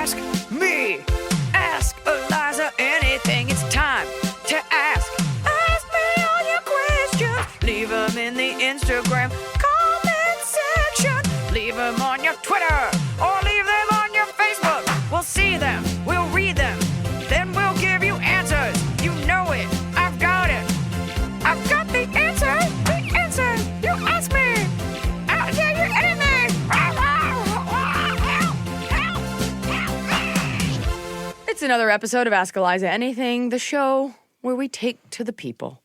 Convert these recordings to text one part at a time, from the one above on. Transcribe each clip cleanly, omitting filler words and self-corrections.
ask me. Ask Iliza anything. It's time to ask. Ask me all your questions. Leave them in the Instagram comment section. Leave them on your Twitter or leave them on your Facebook. We'll see them. We'll read them. Then we'll give you answers. You know it. I've got it. I've got the answer. The answer. You ask me. I'll tell you anything. It's another episode of Ask Iliza Anything, the show where we take to the people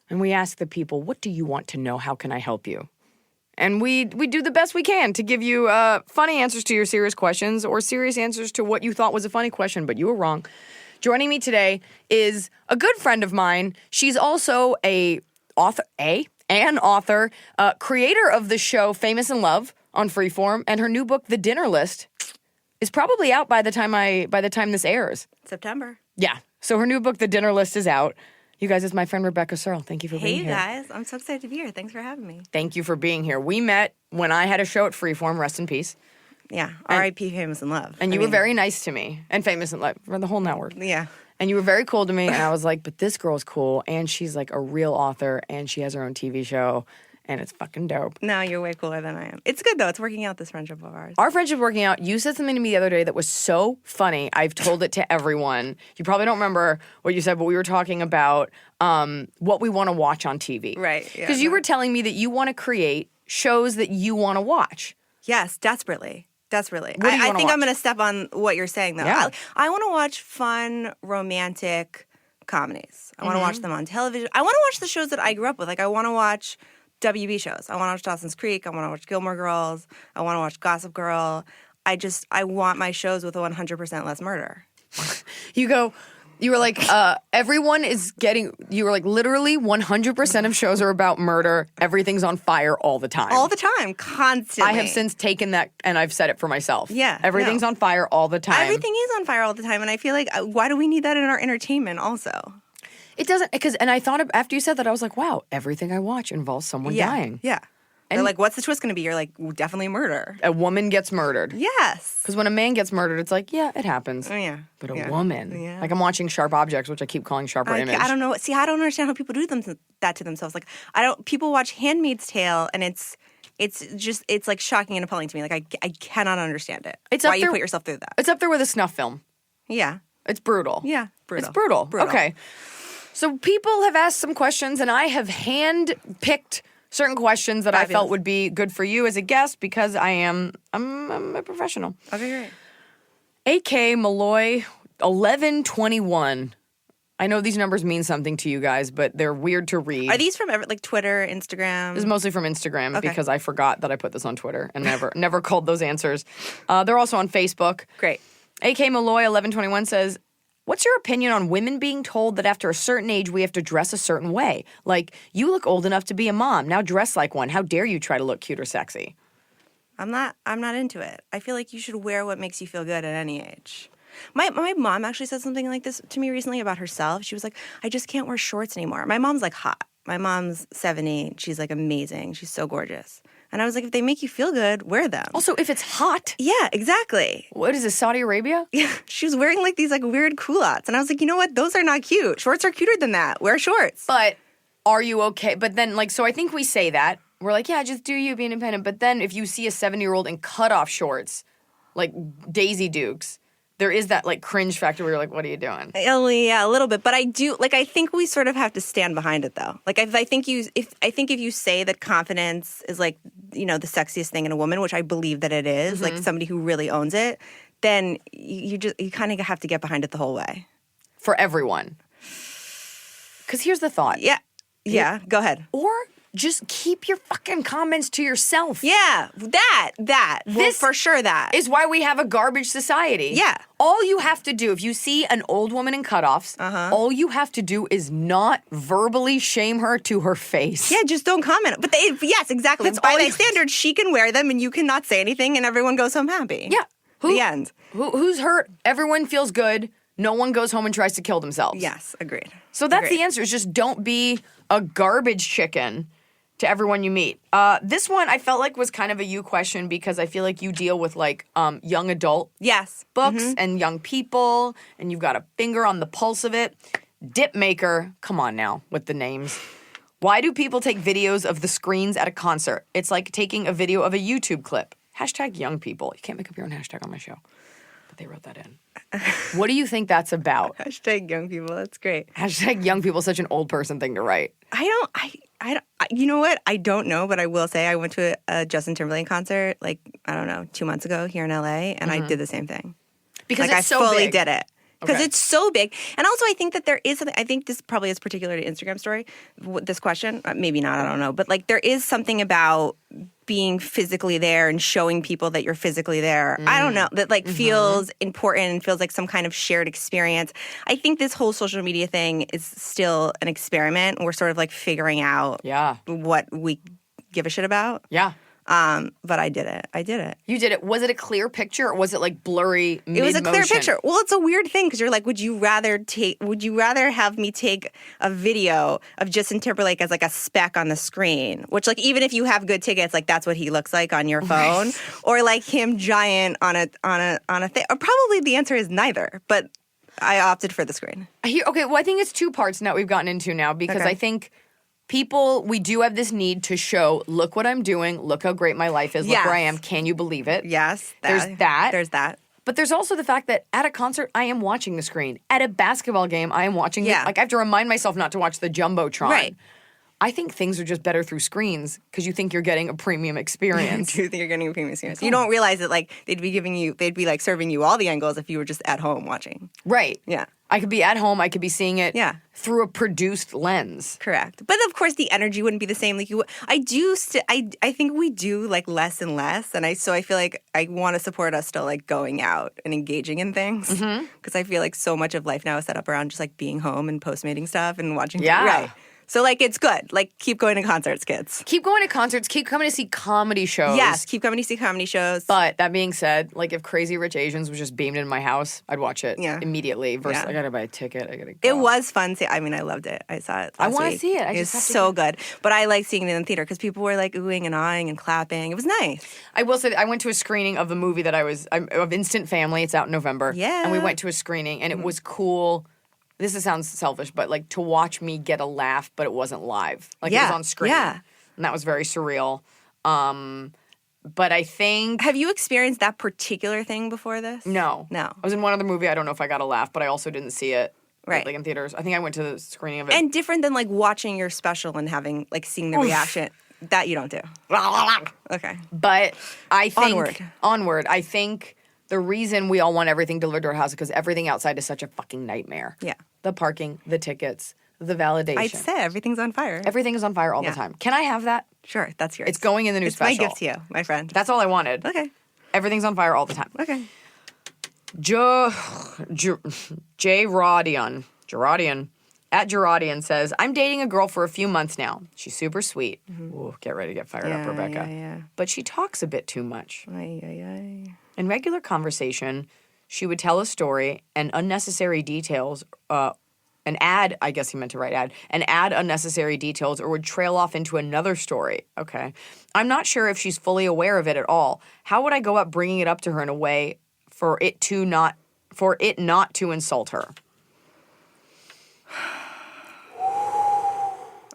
and we ask the people, what do you want to know? How can I help you? And we do the best we can to give you funny answers to your serious questions or serious answers to what you thought was a funny question, but you were wrong. Joining me today is a good friend of mine. She's also an author, creator of the show Famous in Love on Freeform, and her new book, The Dinner List, is probably out by the time this airs. September. Yeah. So her new book, The Dinner List, is out. You guys, it's my friend Rebecca Serle. Thank you for being here. Hey, guys. I'm so excited to be here. Thanks for having me. Thank you for being here. We met when I had a show at Freeform, rest in peace. Yeah. R.I.P. Famous in Love. And you were very nice to me. And Famous in Love for the whole network. Yeah. And you were very cool to me. And I was like, but this girl's cool. And she's like a real author. And she has her own TV show. And it's fucking dope. No, you're way cooler than I am. It's good, though. It's working out, this friendship of ours. Our friendship's working out. You said something to me the other day that was so funny. I've told it to everyone. You probably don't remember what you said, but we were talking about what we want to watch on TV. Right. Because you were telling me that you want to create shows that you want to watch. Yes, desperately. Desperately. What do you I wanna think watch? I'm going to step on what you're saying, though. Yeah. I want to watch fun, romantic comedies. I want to watch them on television. I want to watch the shows that I grew up with. Like, I want to watch WB shows. I want to watch Dawson's Creek. I want to watch Gilmore Girls. I want to watch Gossip Girl. I want my shows with 100% less murder. You were like, everyone is getting, you were like, literally 100% of shows are about murder. Everything's on fire all the time. All the time. Constantly. I have since taken that and I've said it for myself. Yeah. Everything's on fire all the time. Everything is on fire all the time. And I feel like, why do we need that in our entertainment also? It doesn't, and I thought, after you said that, I was like, wow, everything I watch involves someone dying. Yeah. And they're like, what's the twist going to be? You're like, definitely murder. A woman gets murdered. Yes. Because when a man gets murdered, it's like, yeah, it happens. Oh, yeah. But a woman. Yeah. Like, I'm watching Sharp Objects, which I keep calling Sharper Image. I don't know. See, I don't understand how people do that to themselves. Like, people watch Handmaid's Tale, and it's like shocking and appalling to me. Like, I cannot understand it. It's why you put yourself through that. It's up there with a snuff film. Yeah. It's brutal. Yeah. Brutal. It's brutal. Okay. So people have asked some questions, and I have hand-picked certain questions that I felt would be good for you as a guest because I'm a professional. Okay, great. AK Malloy 1121. I know these numbers mean something to you guys, but they're weird to read. Are these from like Twitter, Instagram? This is mostly from Instagram because I forgot that I put this on Twitter and never called those answers. They're also on Facebook. Great. AK Malloy 1121 says, what's your opinion on women being told that after a certain age we have to dress a certain way? Like, you look old enough to be a mom. Now dress like one. How dare you try to look cute or sexy? I'm not into it. I feel like you should wear what makes you feel good at any age. My mom actually said something like this to me recently about herself. She was like, I just can't wear shorts anymore. My mom's like hot. My mom's 70. She's like amazing. She's so gorgeous. And I was like, if they make you feel good, wear them. Also, if it's hot. Yeah, exactly. What is this, Saudi Arabia? Yeah, she was wearing like these like weird culottes. And I was like, you know what? Those are not cute. Shorts are cuter than that. Wear shorts. But are you okay? But then, like, so I think we say that. We're like, yeah, just do you, be independent. But then if you see a 70-year-old in cutoff shorts, like Daisy Dukes, there is that like cringe factor where you're like, what are you doing? Yeah, a little bit. But I think we sort of have to stand behind it though. Like I think if you say that confidence is like, you know, the sexiest thing in a woman, which I believe that it is, like somebody who really owns it, then you kind of have to get behind it the whole way. For everyone. Because here's the thought. Yeah, go ahead. Or just keep your fucking comments to yourself. Yeah, that. Well, for sure that. Is why we have a garbage society. Yeah. All you have to do, if you see an old woman in cutoffs, all you have to do is not verbally shame her to her face. Yeah, just don't comment. But yes, exactly. That's by that standard, she can wear them and you cannot say anything and everyone goes home happy. Yeah. The end. Who's hurt? Everyone feels good. No one goes home and tries to kill themselves. Yes, agreed. So that's the answer, is just don't be a garbage chicken to everyone you meet. This one I felt like was kind of a you question because I feel like you deal with like young adult Yes. books and young people, and you've got a finger on the pulse of it. Dip Maker, come on now with the names. Why do people take videos of the screens at a concert? It's like taking a video of a YouTube clip. Hashtag young people. You can't make up your own hashtag on my show. But they wrote that in. What do you think that's about? Hashtag young people. That's great. Hashtag young people, such an old person thing to write. You know what? I don't know, but I will say I went to a Justin Timberlake concert, like, I don't know, 2 months ago here in LA, and I did the same thing. Because like, it's so I fully big. did it. Because Okay. it's so big. And also, I think that there is something, I think this probably is particular to Instagram story, this question. Maybe not, I don't know. But, like, there is something about being physically there and showing people that you're physically there. I don't know, that, like, feels important and feels like some kind of shared experience. I think this whole social media thing is still an experiment. We're sort of, like, figuring out what we give a shit about. Yeah. But I did it. I did it. You did it. Was it a clear picture or was it like blurry mid-motion? It was a clear picture. Well, it's a weird thing because you're like, would you rather have me take a video of Justin Timberlake as like a speck on the screen, which like even if you have good tickets, like that's what he looks like on your phone, or like him giant on a thing? Or probably the answer is neither, but I opted for the screen. Okay, well I think it's two parts now we've gotten into now because I think we do have this need to show, look what I'm doing, look how great my life is, look where I am, can you believe it? Yes. There's that. There's that. But there's also the fact that at a concert, I am watching the screen. At a basketball game, I am watching like I have to remind myself not to watch the Jumbotron. Right. I think things are just better through screens because you think you're getting a premium experience. You think you're getting a premium experience. You don't realize that like they'd be like serving you all the angles if you were just at home watching. Right. Yeah. I could be at home. I could be seeing it through a produced lens. Correct. But of course, the energy wouldn't be the same. Like I think we do like less and less, and so I feel like I want to support us still like going out and engaging in things because I feel like so much of life now is set up around just like being home and Postmating stuff and watching. Yeah. Right. So, like, it's good. Like, keep going to concerts, kids. Keep going to concerts. Keep coming to see comedy shows. Yes, keep coming to see comedy shows. But that being said, like, if Crazy Rich Asians was just beamed in my house, I'd watch it immediately. Versus, I gotta buy a ticket. I gotta go. It was fun. I mean, I loved it. I saw it last I want to week. see it. It was so good. But I like seeing it in the theater because people were, like, oohing and aahing and clapping. It was nice. I will say that I went to a screening of the movie that of Instant Family. It's out in November. Yeah. And we went to a screening, and it was cool. This sounds selfish, but like to watch me get a laugh, but it wasn't live. Like it was on screen. Yeah. And that was very surreal. But I think... Have you experienced that particular thing before this? No. No. I was in one other movie. I don't know if I got a laugh, but I also didn't see it. Right. Like in theaters. I think I went to the screening of it. And different than like watching your special and having like seeing the reaction. That you don't do. Okay. But I think... Onward. I think... The reason we all want everything delivered to our house is because everything outside is such a fucking nightmare. Yeah. The parking, the tickets, the validation. I'd say everything's on fire. Everything is on fire all the time. Can I have that? Sure, that's yours. It's going in the new special. It's my gift to you, my friend. That's all I wanted. Okay. Everything's on fire all the time. Okay. Gerardian at Gerardian says, I'm dating a girl for a few months now. She's super sweet. Ooh, get ready to get fired up, Rebecca. Yeah. But she talks a bit too much. Ay. In regular conversation, she would tell a story and unnecessary details, and add, I guess he meant to write add, and add unnecessary details or would trail off into another story. Okay. I'm not sure if she's fully aware of it at all. How would I go up bringing it up to her in a way for it not to insult her?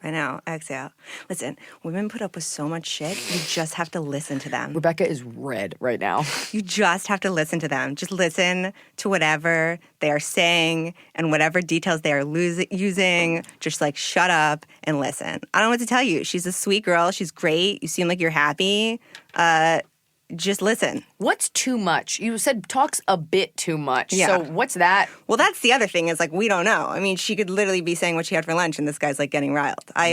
I know. Exhale. Listen, women put up with so much shit. You just have to listen to them. Rebecca is red right now. You just have to listen to them. Just listen to whatever they are saying and whatever details they are using. Just like shut up and listen. I don't know what to tell you. She's a sweet girl. She's great. You seem like you're happy. Just listen. What's too much? You said talks a bit too much. Yeah. So what's that? Well, that's the other thing is like we don't know. I mean, she could literally be saying what she had for lunch and this guy's like getting riled. I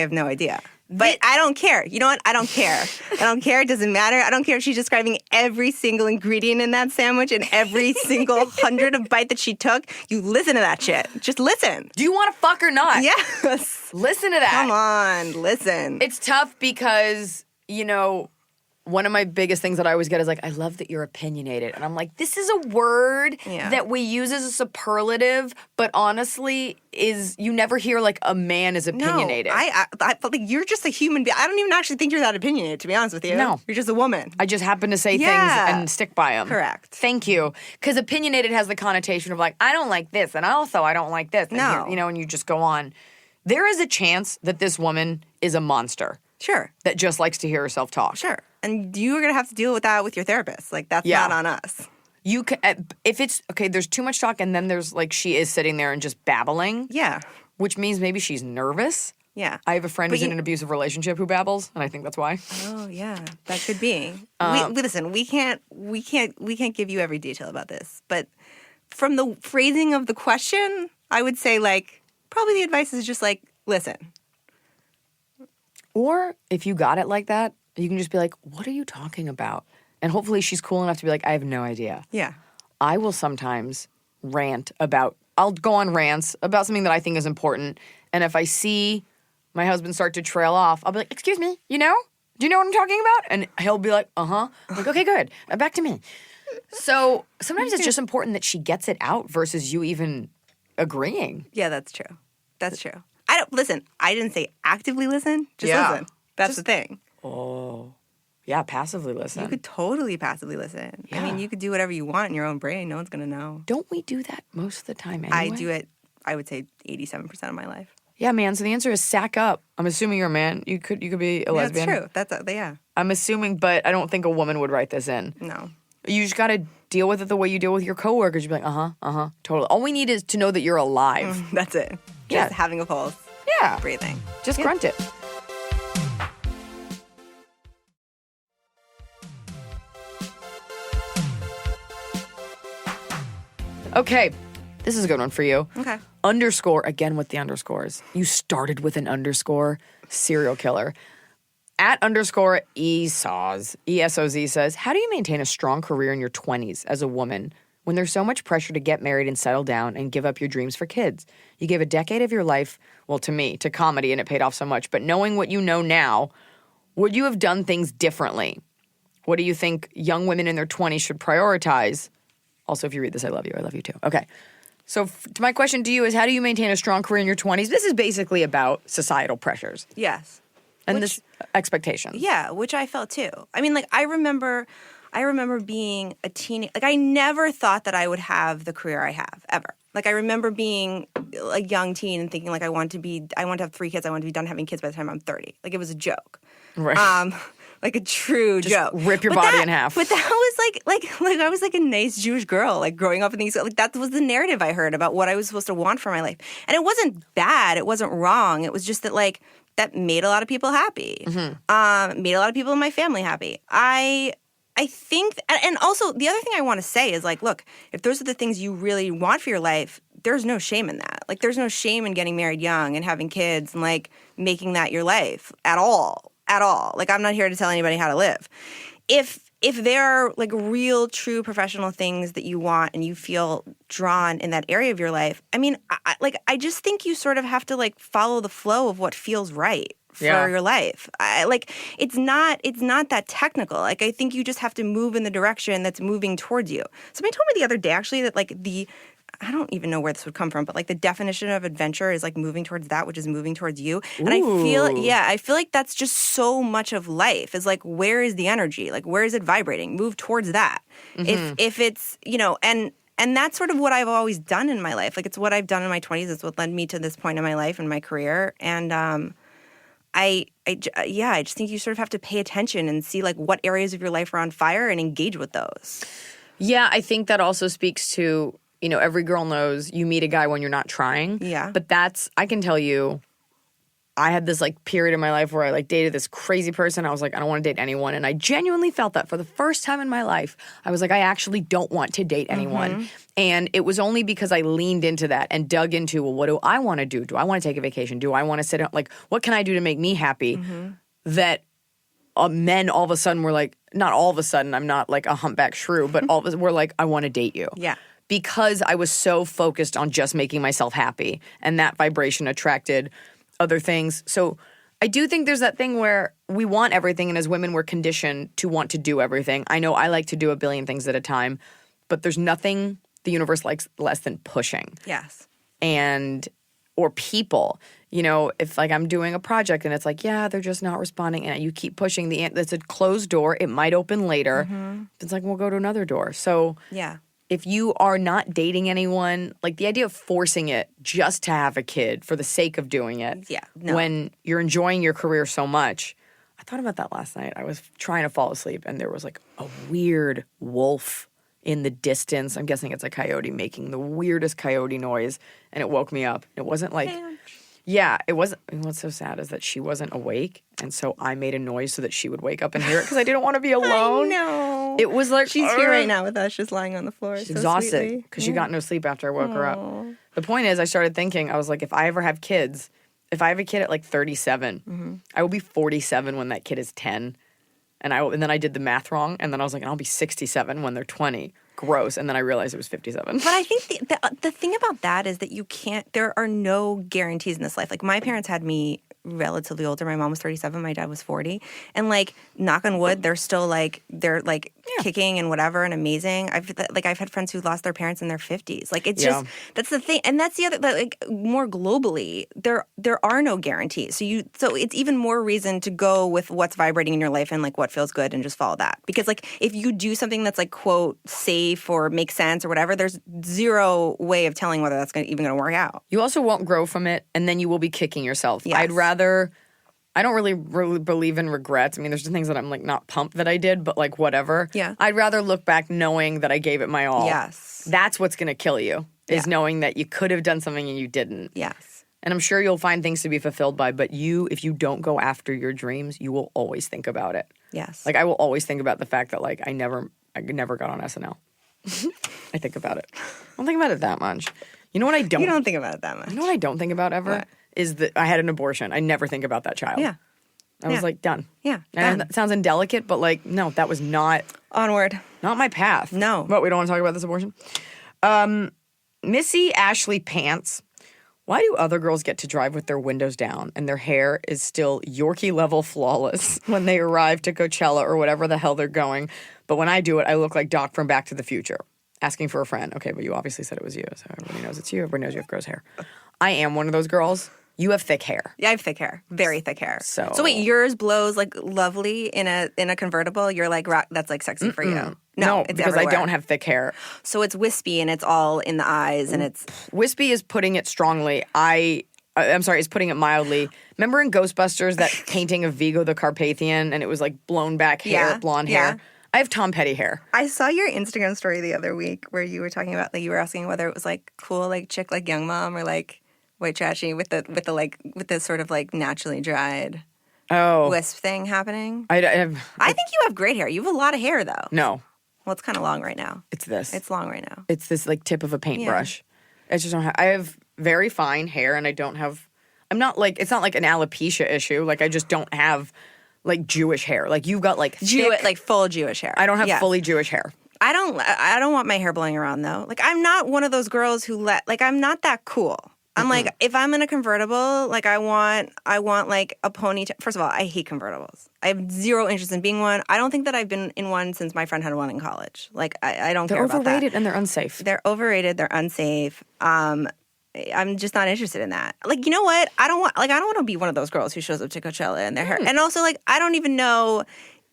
have no idea. But I don't care. You know what? I don't care. I don't care. It doesn't matter. I don't care if she's describing every single ingredient in that sandwich and every single 100 of bite that she took. You listen to that shit. Just listen. Do you want to fuck or not? Yes. Listen to that. Come on. Listen. It's tough because, one of my biggest things that I always get is like, I love that you're opinionated. And I'm like, this is a word that we use as a superlative, but honestly you never hear like a man is opinionated. No, I like, you're just a human being. I don't even actually think you're that opinionated, to be honest with you. No. You're just a woman. I just happen to say things and stick by them. Correct. Thank you. Because opinionated has the connotation of like, I don't like this, and also I don't like this. And No. and you just go on. There is a chance that this woman is a monster. Sure. That just likes to hear herself talk. Sure. And you're going to have to deal with that with your therapist. Like, that's not on us. You can, if it's, okay, there's too much talk, and then there's like, she is sitting there and just babbling. Yeah. Which means maybe she's nervous. Yeah. I have a friend who's in an abusive relationship who babbles, and I think that's why. Oh, yeah. That could be. Listen, we can't give you every detail about this. But from the phrasing of the question, I would say, like, probably the advice is just like, listen. Or if you got it like that, you can just be like, what are you talking about? And hopefully she's cool enough to be like, I have no idea. Yeah. I will sometimes I'll go on rants about something that I think is important. And if I see my husband start to trail off, I'll be like, excuse me, do you know what I'm talking about? And he'll be like, uh-huh. I'm like, okay, good. Back to me. So sometimes it's just important that she gets it out versus you even agreeing. Yeah, that's true. That's true. I didn't say actively listen. Just listen. That's the thing. Oh. Yeah, passively listen. You could totally passively listen. Yeah. I mean, you could do whatever you want in your own brain. No one's going to know. Don't we do that most of the time anyway? I do it, I would say, 87% of my life. Yeah, man. So the answer is sack up. I'm assuming you're a man. You could be a lesbian. That's true. Yeah. I'm assuming, but I don't think a woman would write this in. No. You just got to deal with it the way you deal with your coworkers. You'd be like, totally. All we need is to know that you're alive. That's it. Yeah. Just having a pulse. Yeah. Breathing. Just grunt it. Okay. This is a good one for you. Okay. Underscore, again with the underscores. You started with an underscore. Serial killer. At underscore ESOZ, E-S-O-Z says, how do you maintain a strong career in your 20s as a woman when there's so much pressure to get married and settle down and give up your dreams for kids? You gave a decade of your life, well, to me, to comedy, and it paid off so much. But knowing what you know now, would you have done things differently? What do you think young women in their 20s should prioritize? Also, if you read this, I love you. I love you too. Okay. So my question to you is, how do you maintain a strong career in your 20s? This is basically about societal pressures. Yes. And this expectations. Yeah, which I felt too. I mean, like, I remember being a teenager. Like, I never thought that I would have the career I have, ever. Like, I remember being a young teen and thinking, like, I want to have 3 kids. I want to be done having kids by the time I'm 30. Like, it was a joke. Right. Like a true joke. Rip your body in half. But that was like I was like a nice Jewish girl, like growing up in these, like that was the narrative I heard about what I was supposed to want for my life. And it wasn't bad. It wasn't wrong. It was just that, like, that made a lot of people happy. Mm-hmm. Made a lot of people in my family happy. I think, and also the other thing I want to say is, like, look, if those are the things you really want for your life, there's no shame in that. Like, there's no shame in getting married young and having kids and, like, making that your life at all. Like, I'm not here to tell anybody how to live. If there are, like, real, true professional things that you want and you feel drawn in that area of your life, I mean, I just think you sort of have to, like, follow the flow of what feels right for your life. It's not that technical. Like, I think you just have to move in the direction that's moving towards you. Somebody told me the other day, actually, that, like, I don't even know where this would come from, but, like, the definition of adventure is, like, moving towards that which is moving towards you. And I feel like that's just so much of life is, like, where is the energy? Like, where is it vibrating? Move towards that. Mm-hmm. If it's, and that's sort of what I've always done in my life. Like, it's what I've done in my 20s. It's what led me to this point in my life and my career. And I just think you sort of have to pay attention and see, like, what areas of your life are on fire and engage with those. Yeah, I think that also speaks to, every girl knows you meet a guy when you're not trying. Yeah. But I can tell you, I had this, like, period in my life where I, like, dated this crazy person. I was like, I don't want to date anyone. And I genuinely felt that for the first time in my life. I was like, I actually don't want to date anyone. Mm-hmm. And it was only because I leaned into that and dug into, well, what do I want to do? Do I want to take a vacation? Do I want to sit, like, what can I do to make me happy? Mm-hmm. That men all of a sudden were like, not all of a sudden, I'm not like a humpback shrew, but all of us were like, I want to date you. Yeah. Because I was so focused on just making myself happy. And that vibration attracted other things. So I do think there's that thing where we want everything, and as women, we're conditioned to want to do everything. I know I like to do a billion things at a time, but there's nothing the universe likes less than pushing. Yes. Or people. You know, if like I'm doing a project and it's like, yeah, they're just not responding, and you keep pushing that's a closed door. It might open later. It's like, we'll go to another door. So Yeah. if you are not dating anyone, like the idea of forcing it just to have a kid for the sake of doing it, Yeah, no. when you're enjoying your career so much. I thought about that last night. I was trying to fall asleep, and there was like a weird wolf in the distance. I'm guessing it's a coyote making the weirdest coyote noise, and it woke me up. It wasn't like... Yeah, it wasn't. What's so sad is that she wasn't awake, and so I made a noise so that she would wake up and hear it because I didn't want to be alone. No. It was like She's here right now with us, just lying on the floor. She's exhausted because she got no sleep after I woke her up. The point is, I started thinking, I was like, if I ever have kids, if I have a kid at like 37, I will be 47 when that kid is 10, and then I did the math wrong, and then I was like, I'll be 67 when they're 20. Gross. And then I realized it was 57. But I think the thing about that is that you can't, there are no guarantees in this life. Like, my parents had me relatively older. My mom was 37, my dad was 40. And like, knock on wood, they're still like, kicking and whatever and amazing. I've had friends who lost their parents in their 50s. Like, it's just, that's the thing. And that's the other, like, more globally, there are no guarantees. So it's even more reason to go with what's vibrating in your life and like what feels good and just follow that. Because like, if you do something that's like, quote, safe or makes sense or whatever, there's zero way of telling whether that's even going to work out. You also won't grow from it, and then you will be kicking yourself. Yes. I don't really believe in regrets. I mean, there's things that I'm like not pumped that I did, but like whatever. Yeah. I'd rather look back knowing that I gave it my all. Yes. That's what's going to kill you, is knowing that you could have done something and you didn't. Yes. And I'm sure you'll find things to be fulfilled by, but if you don't go after your dreams, you will always think about it. Yes. Like, I will always think about the fact that like I never got on SNL. I think about it. I don't think about it that much. You know what I don't? You don't think about it that much. You know what I don't think about ever? What? Is that I had an abortion. I never think about that child. Yeah. I was like, done. Yeah, And done. that sounds indelicate, but like, no, that was not Onward. my path. No. But we don't want to talk about this abortion. Missy Ashley Pants. Why do other girls get to drive with their windows down and their hair is still Yorkie level flawless when they arrive to Coachella or whatever the hell they're going? But when I do it, I look like Doc from Back to the Future. Asking for a friend. Okay, but you obviously said it was you, so everybody knows it's you. Everybody knows you have gross hair. I am one of those girls. You have thick hair. Yeah, I have thick hair. Very thick hair. So wait, yours blows like lovely in a convertible? You're like, that's like sexy for you. No, it's because everywhere. I don't have thick hair. So it's wispy and it's all in the eyes and it's... Wispy is putting it strongly. I'm sorry, it's putting it mildly. Remember in Ghostbusters that painting of Vigo the Carpathian and it was like blown back hair, blonde hair? I have Tom Petty hair. I saw your Instagram story the other week where you were talking about, like, you were asking whether it was like cool, like chick, like Young Mom, or like white trashy with the sort of like naturally dried wisp thing happening. I think you have great hair. You have a lot of hair though. No. Well, it's kind of long right now. It's this. It's long right now. It's this like tip of a paintbrush. I just don't have. I have very fine hair, and I don't have. I'm not like it's not like an alopecia issue. Like I just don't have like Jewish hair. Like you've got like thick, like full Jewish hair. I don't have fully Jewish hair. I don't want my hair blowing around though. Like I'm not one of those girls who I'm not that cool. I'm like, if I'm in a convertible, like I want like a ponytail. First of all, I hate convertibles. I have zero interest in being one. I don't think that I've been in one since my friend had one in college. Like I don't care about that. They're overrated and they're unsafe. They're overrated. They're unsafe. I'm just not interested in that. Like, you know what? I don't want to be one of those girls who shows up to Coachella in their hair. And also, like, I don't even know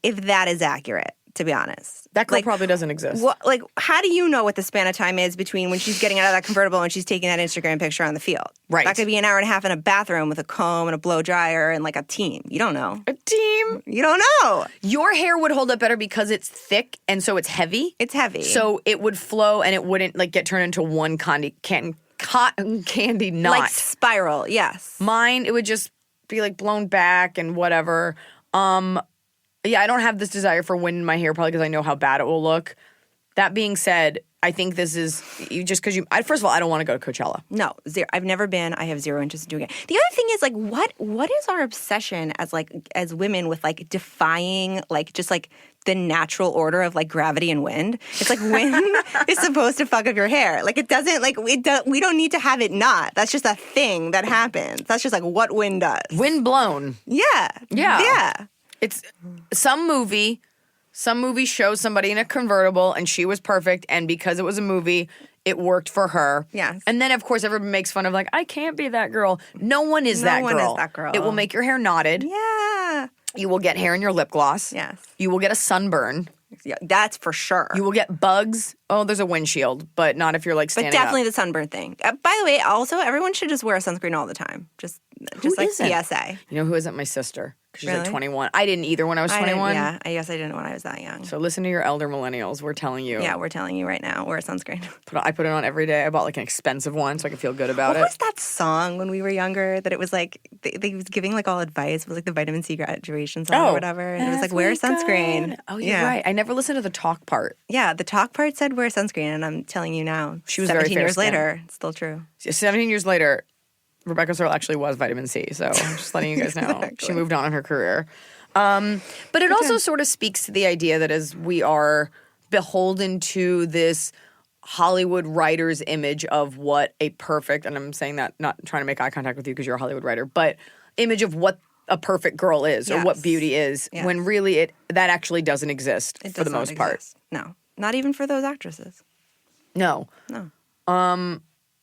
if that is accurate, to be honest. That girl probably doesn't exist. Like, how do you know what the span of time is between when she's getting out of that convertible and she's taking that Instagram picture on the field? Right. That could be an hour and a half in a bathroom with a comb and a blow dryer and like a team. You don't know. A team? You don't know. Your hair would hold up better because it's thick and so it's heavy. It's heavy. So it would flow and it wouldn't like get turned into one cotton candy knot. Like spiral, yes. Mine, it would just be like blown back and whatever. Yeah, I don't have this desire for wind in my hair probably because I know how bad it will look. That being said, I think this is just because first of all, I don't want to go to Coachella. No, zero. I've never been. I have zero interest in doing it. The other thing is like, what is our obsession as women with like defying like just like the natural order of like gravity and wind. It's like wind is supposed to fuck up your hair. Like it doesn't, like we don't need to have it not. That's just a thing that happens. That's just like what wind does. Wind blown. Yeah. Yeah. Yeah. It's some movie shows somebody in a convertible and she was perfect, and because it was a movie, it worked for her. Yes. And then, of course, everybody makes fun of like, I can't be that girl. No one is that girl. No one is that girl. It will make your hair knotted. Yeah. You will get hair in your lip gloss. Yes. You will get a sunburn. Yeah, that's for sure. You will get bugs. Oh, there's a windshield, but not if you're like standing But definitely up. the sunburn thing. By the way, also everyone should just wear a sunscreen all the time. Just like isn't? PSA. You know who isn't? My sister. Because she's like Really? 21. I didn't either when I was 21. Yeah, I guess I didn't when I was that young. So listen to your elder millennials. We're telling you. Yeah, we're telling you right now, wear a sunscreen. I put it on every day. I bought like an expensive one so I could feel good about What it. was that song when we were younger that it was like, they was giving like all advice? It was like the vitamin C graduation song or whatever. And it was like, wear a sunscreen. Oh, you're right. I never listened to the talk part. Yeah, the talk part said wear sunscreen. And I'm telling you now, She was very 17 years fair skin. later, it's still true. 17 years later, Rebecca Serle actually was vitamin C. So I'm just letting you guys know. Exactly. She moved on in her career. But it also sort of speaks to the idea that as we are beholden to this Hollywood writer's image of what a perfect, and I'm saying that not trying to make eye contact with you because you're a Hollywood writer, but image of what a perfect girl is or what Yes. beauty is, Yes. when really that actually doesn't exist It for the does not most part. exist. No, not even for those actresses. No. No.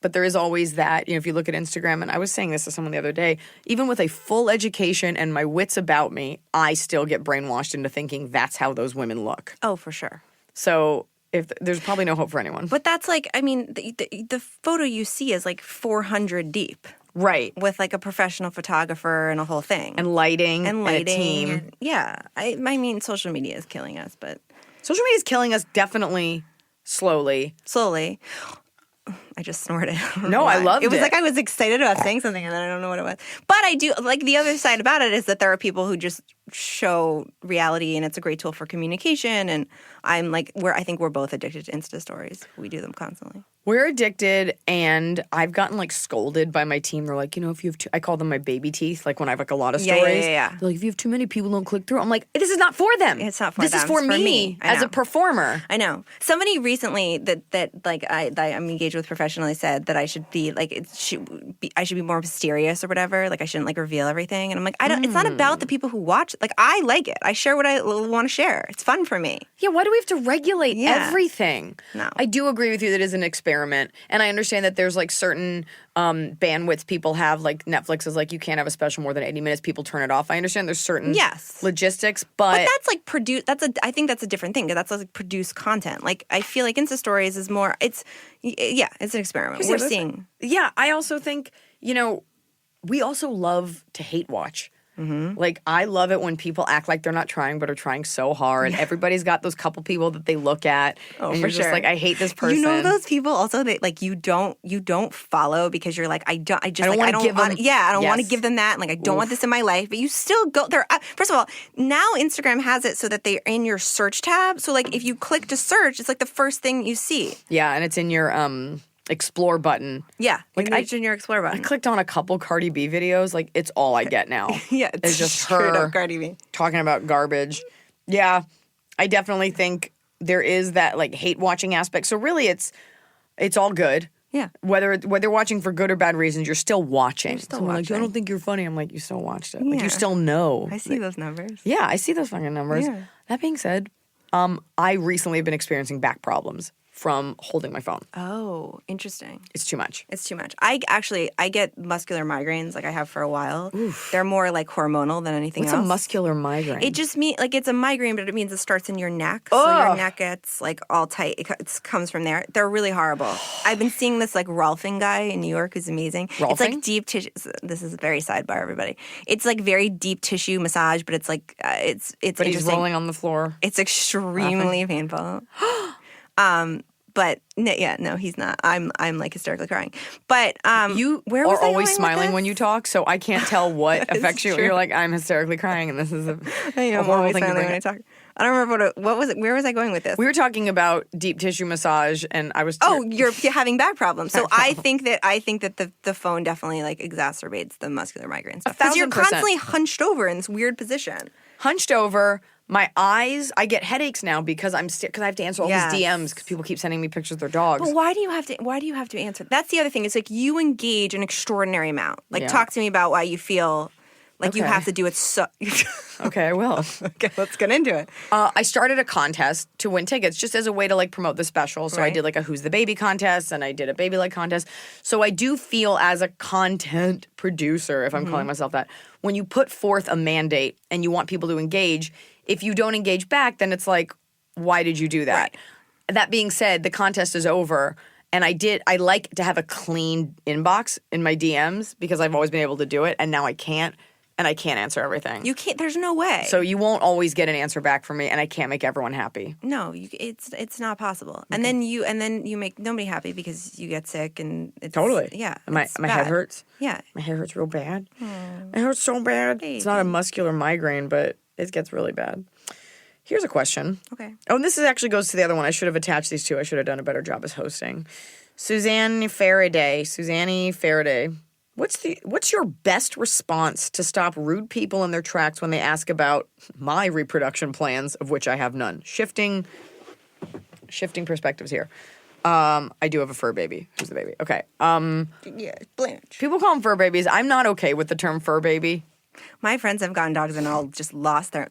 But there is always that, if you look at Instagram, and I was saying this to someone the other day, even with a full education and my wits about me, I still get brainwashed into thinking that's how those women look. Oh, for sure. So if there's probably no hope for anyone. But that's like, I mean, the photo you see is like 400 deep Right. with like a professional photographer and a whole thing. And lighting. And a team. and- yeah. I mean, social media is killing us, but Social media is killing us definitely slowly. slowly. I just snorted. No, I loved it. It was it. like I was excited about saying something and then I don't know what it was. But I do, like the other side about it is that there are people who just show reality and it's a great tool for communication. And I'm like, I think we're both addicted to Insta stories. We do them constantly. We're addicted, and I've gotten like scolded by my team. They're like, if you have I call them my baby teeth, like when I have like a lot of Yeah, stories. yeah. They're like, if you have too many, people don't click through. I'm like, this is not for them. It's not for this them. is for It's for me me. I as know. a performer. I know. Somebody recently that I'm engaged with professionally said that I should be like I should be more mysterious or whatever. Like I shouldn't like reveal everything. And I'm like, I don't. It's not about the people who watch. Like I like it. I share what I want to share. It's fun for me. Yeah, why do we have to regulate Yeah. everything? No. I do agree with you that it is an experiment. And I understand that there's like certain bandwidths people have, like Netflix is like, you can't have a special more than 80 minutes. People turn it off. I understand there's certain Yes. logistics, But that's like I think that's a different thing. That's like produced content. Like I feel like Insta Stories is more. It's an experiment. We're seeing. Yeah, I also think, we also love to hate watch. Mm-hmm. Like, I love it when people act like they're not trying, but are trying so hard. And everybody's got those couple people that they look at. Oh, and for you're just sure. like, I hate this person. You know those people also that like you don't follow because you're like I don't want to give them that, and like I don't want this in my life, but you still go there. First of all, now Instagram has it so that they're in your search tab. So like if you click to search, it's like the first thing you see. Yeah, and it's in your explore button. Yeah, Like, it's in your Explore button. I clicked on a couple Cardi B videos. Like, it's all I get now. Yeah, it's just straight her up Cardi B talking about garbage. Yeah, I definitely think there is that like hate watching aspect. So really, it's all good. Yeah. Whether watching for good or bad reasons, you're still watching. You're still Someone like, I watching. don't think you're funny. I'm like, you still watched it. Like, Yeah. you still know. I see those numbers. Yeah, I see those fucking numbers. Yeah. That being said, I recently have been experiencing back problems from holding my phone. Oh, interesting. It's too much. It's too much. I get muscular migraines like I have for a while. They're more like hormonal than anything What's else. a muscular migraine? It just means like it's a migraine, but it means it starts in your neck. So your neck gets like all tight. It comes from there. They're really horrible. I've been seeing this like Rolfing guy in New York who's amazing. It's Rolfing? like deep tissue. This is very sidebar, everybody. It's like very deep tissue massage, but it's like it's but interesting. he's rolling on the floor. It's extremely painful. But no, he's not. I'm like hysterically crying. But You where was are I always going with smiling this? when you talk, so I can't tell what affects you. true. You're like, I'm hysterically crying, and this is a I am horrible always thing to smiling bring when I up. talk. I don't remember what was it. Where was I going with this? We were talking about deep tissue massage, and I was. You're having back problems. So I think that the phone definitely like exacerbates the muscular migraine stuff because you're 1,000%. constantly hunched over in this weird position. hunched over, My eyes, I get headaches now because because I have to answer all Yes. these DMs because people keep sending me pictures of their dogs. But why do you have to answer? That's the other thing. It's like you engage an extraordinary amount. Like Yeah. talk to me about why you feel like you Okay. have to do it so Okay, I will. Okay, let's get into it. I started a contest to win tickets just as a way to like promote the special. So I Right. did like a Who's the Baby contest and I did a baby leg contest. So I do feel as a content producer, if I'm calling myself that, when you put forth a mandate and you want people to engage, if you don't engage back, then it's like, why did you do that? Right. That being said, the contest is over. And I like to have a clean inbox in my DMs because I've always been able to do it. And now I can't. And I can't answer everything. You can't. There's no way. So you won't always get an answer back from me, and I can't make everyone happy. no, it's not possible. And then you make nobody happy because you get sick and it's yeah. And my it's head bad. hurts. Yeah. My hair hurts real bad. It hurts so bad. It's not a muscular migraine, but it gets really bad. Here's a question. Okay. Oh, and this actually goes to the other one. I should have attached these two. I should have done a better job as hosting. Susanne Faraday. What's your best response to stop rude people in their tracks when they ask about my reproduction plans, of which I have none? Shifting perspectives here. I do have a fur baby. Who's the baby? Okay. Yeah, Blanche. People call them fur babies. I'm not okay with the term fur baby. My friends have gotten dogs and all just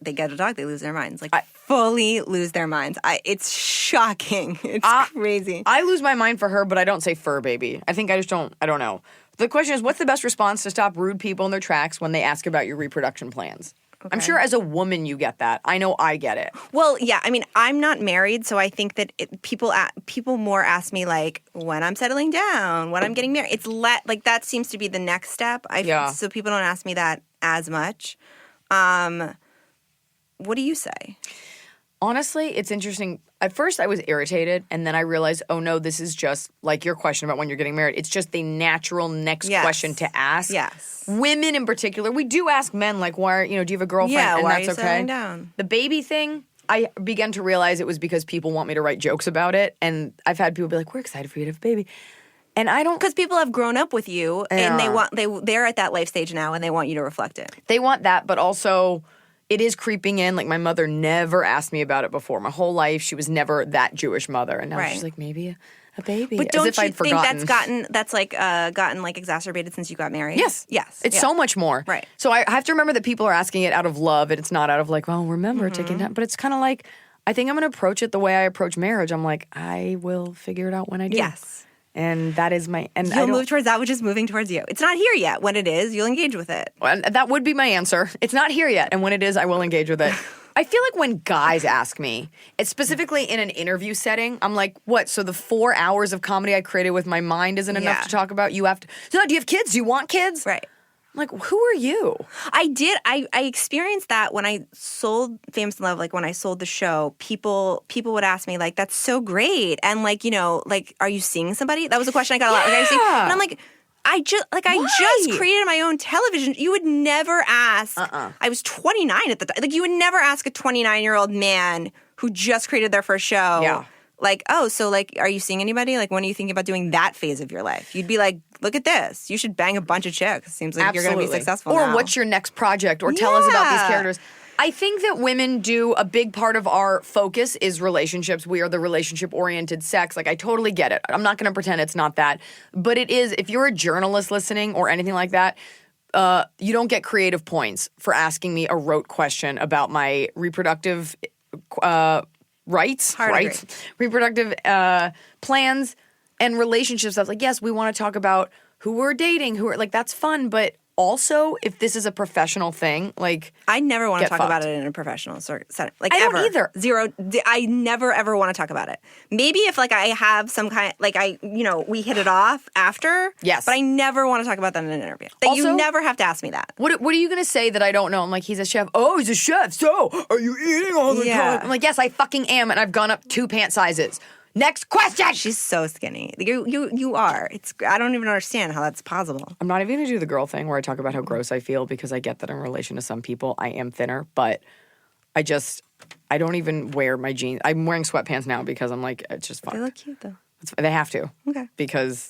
they get a dog, they lose their minds. Like fully lose their minds. It's shocking. It's crazy. I lose my mind for her, but I don't say fur baby. I think I don't know. The question is, what's the best response to stop rude people in their tracks when they ask about your reproduction plans? Okay. I'm sure as a woman you get that. I know I get it. Well, yeah. I mean, I'm not married, so I think that people more ask me like when I'm settling down, when I'm getting married. It's like that seems to be the next step. So people don't ask me that as much. What do you say? Honestly, it's interesting. At first, I was irritated, and then I realized, oh no, this is just like your question about when you're getting married. It's just the natural next question to ask. Yes. Women in particular, we do ask men like, why? Do you have a girlfriend? Yeah, and why that's are you settling down? The baby thing, I began to realize it was because people want me to write jokes about it, and I've had people be like, we're excited for you to have a baby. And I don't, because people have grown up with you, and they're at that life stage now, and they want you to reflect it. They want that, but also it is creeping in. Like my mother never asked me about it before. My whole life, she was never that Jewish mother, and now she's like, maybe a baby. But as don't if you I'd think forgotten. that's gotten like exacerbated since you got married? Yes. It's so much more. Right. So I have to remember that people are asking it out of love, and it's not out of like, oh, remember taking time. But it's kind of like, I think I'm going to approach it the way I approach marriage. I'm like, I will figure it out when I do. Yes. And that is my... And you'll move towards that, which is moving towards you. It's not here yet. When it is, you'll engage with it. And that would be my answer. It's not here yet. And when it is, I will engage with it. I feel like when guys ask me, it's specifically in an interview setting, I'm like, what? So the 4 hours of comedy I created with my mind isn't enough to talk about? You have to... So do you have kids? Do you want kids? Right. I'm like, who are you? I did. I experienced that when I sold Famous in Love. Like when I sold the show, people would ask me like, "That's so great," and like, are you seeing somebody? That was a question I got a lot. Like, are you seeing? And I'm like, I just created my own television. You would never ask. I was 29 at the time. Like you would never ask a 29-year-old man who just created their first show. Yeah. Like, oh, so like, are you seeing anybody? Like, when are you thinking about doing that phase of your life? You'd be like, look at this. You should bang a bunch of chicks. Seems like you're going to be successful Or now. what's your next project? Or tell us about these characters. I think that women do a big part of our focus is relationships. We are the relationship-oriented sex. Like, I totally get it. I'm not going to pretend it's not that. But it is, if you're a journalist listening or anything like that, you don't get creative points for asking me a rote question about my reproductive reproductive plans and relationships. I was like, yes, we want to talk about who we're dating, like that's fun, but also if this is a professional thing, like I never want to talk about it in a professional setting. Like I ever. don't either. Zero. I never ever want to talk about it. Maybe if like I have some kind, like we hit it off after. Yes. But I never want to talk about that in an interview. Like, Also, you never have to ask me that. What are you going to say that I don't know? I'm like, he's a chef. Oh, he's a chef. So are you eating all the time? I'm like, yes, I fucking am. And I've gone up 2 pant sizes. Next question. She's so skinny. You are. I don't even understand how that's possible. I'm not even going to do the girl thing where I talk about how gross I feel because I get that in relation to some people I am thinner, but I don't even wear my jeans. I'm wearing sweatpants now because I'm like, it's just fun. They look cute though. They have to. Okay. Because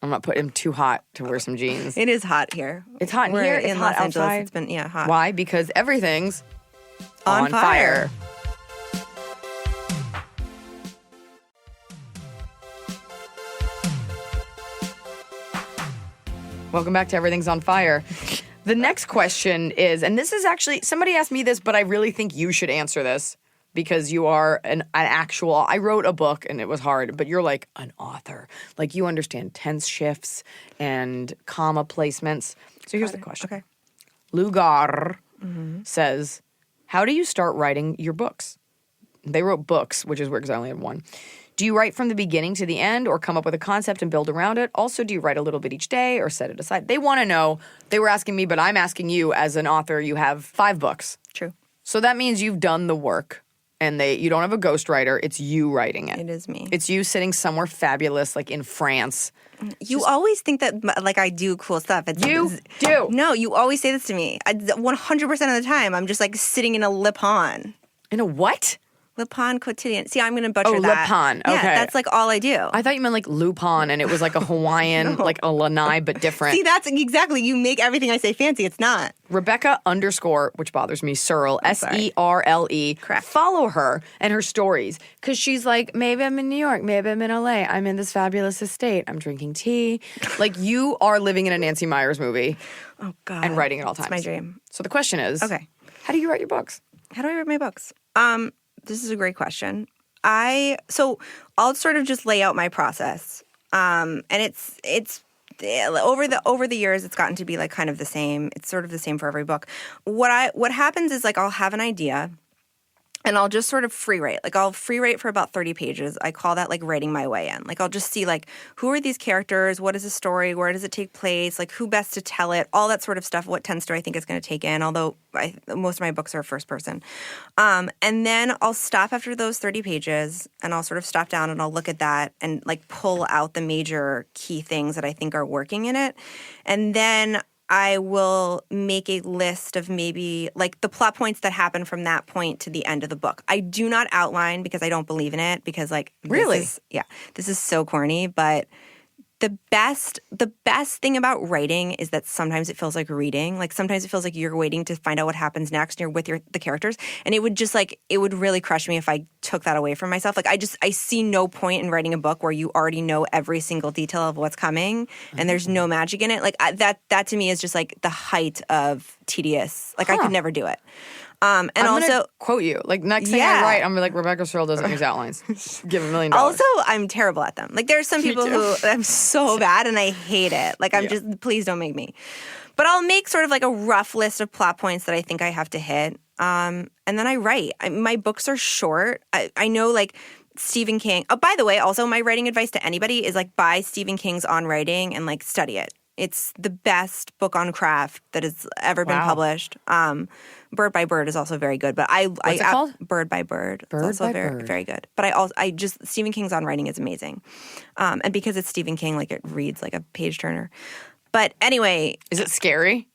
I'm not putting them too hot to wear some jeans. It is hot here. It's hot We're here. It's in hot Los Angeles. outside. It's been hot. Why? Because everything's On Fire. Welcome back to Everything's on Fire. The next question is, and this is actually, somebody asked me this, but I really think you should answer this because you are an actual, I wrote a book and it was hard, but you're like an author. Like you understand tense shifts and comma placements. So here's the question. Okay. Lugar says, how do you start writing your books? They wrote books, which is weird because I only had one. Do you write from the beginning to the end or come up with a concept and build around it? Also, do you write a little bit each day or set it aside? They want to know. They were asking me, but I'm asking you as an author. You have 5 books. True. So that means you've done the work and you don't have a ghostwriter. It's you writing it. It is me. It's you sitting somewhere fabulous like in France. You always think that like I do cool stuff. You do. No, you always say this to me. 100% of the time, I'm just like sitting in a Lipan. In a what? Lipan quotidien. See, I'm going to butcher Oh, that. Lipan. Okay. Yeah, that's like all I do. I thought you meant like Lupin and it was like a Hawaiian, like a lanai, but different. See, that's exactly. You make everything I say fancy. It's not. Rebecca _ which bothers me, Serle, Serle. Correct. Follow her and her stories. Because she's like, maybe I'm in New York, maybe I'm in LA, I'm in this fabulous estate, I'm drinking tea. Like you are living in a Nancy Meyers movie. Oh, God. And writing at all times. It's my dream. So the question is, Okay. How do you write your books? How do I write my books? This is a great question. So I'll sort of just lay out my process. And it's over the years it's gotten to be like kind of the same. It's sort of the same for every book. What happens is like I'll have an idea and I'll just sort of free write. Like I'll free write for about 30 pages. I call that like writing my way in. Like I'll just see like who are these characters? What is the story? Where does it take place? Like who best to tell it? All that sort of stuff. What tense do I think it's going to take in? Although most of my books are first person. And then I'll stop after those 30 pages and I'll sort of stop down and I'll look at that and like pull out the major key things that I think are working in it. And then I will make a list of maybe like the plot points that happen from that point to the end of the book. I do not outline because I don't believe in it because like Really? This is so corny, but the best thing about writing is that sometimes it feels like reading. Like sometimes it feels like you're waiting to find out what happens next and you're with the characters. And it would just like, it would really crush me if I took that away from myself. Like I see no point in writing a book where you already know every single detail of what's coming and there's no magic in it. Like that to me is just like the height of tedious. Like I could never do it. And I'm also gonna quote you. Like next thing I write, I'm gonna be like, Rebecca Serle doesn't use outlines. Give $1 million. Also, I'm terrible at them. Like there's some people who I'm so bad and I hate it. Like I'm just, please don't make me. But I'll make sort of like a rough list of plot points that I think I have to hit. And then I write. My books are short. I know like Stephen King. Oh, by the way, also my writing advice to anybody is like buy Stephen King's On Writing and like study it. It's the best book on craft that has ever been published. Bird by Bird is also very good, but What's it called? Bird by Bird. Bird it's also by very, Bird. very good. But I just Stephen King's On Writing is amazing, and because it's Stephen King, like it reads like a page turner. But anyway, is it scary?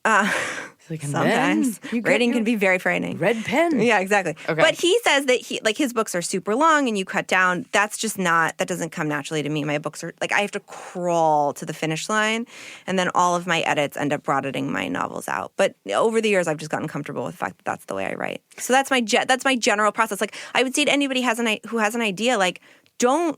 Like, sometimes writing can be very frightening. Red pen. Yeah, exactly. Okay. But he says that his books are super long and you cut down. That's just not, that doesn't come naturally to me. My books are like, I have to crawl to the finish line and then all of my edits end up broadening my novels out. But over the years, I've just gotten comfortable with the fact that that's the way I write. So that's my general process. Like I would say to anybody who has an idea, like, don't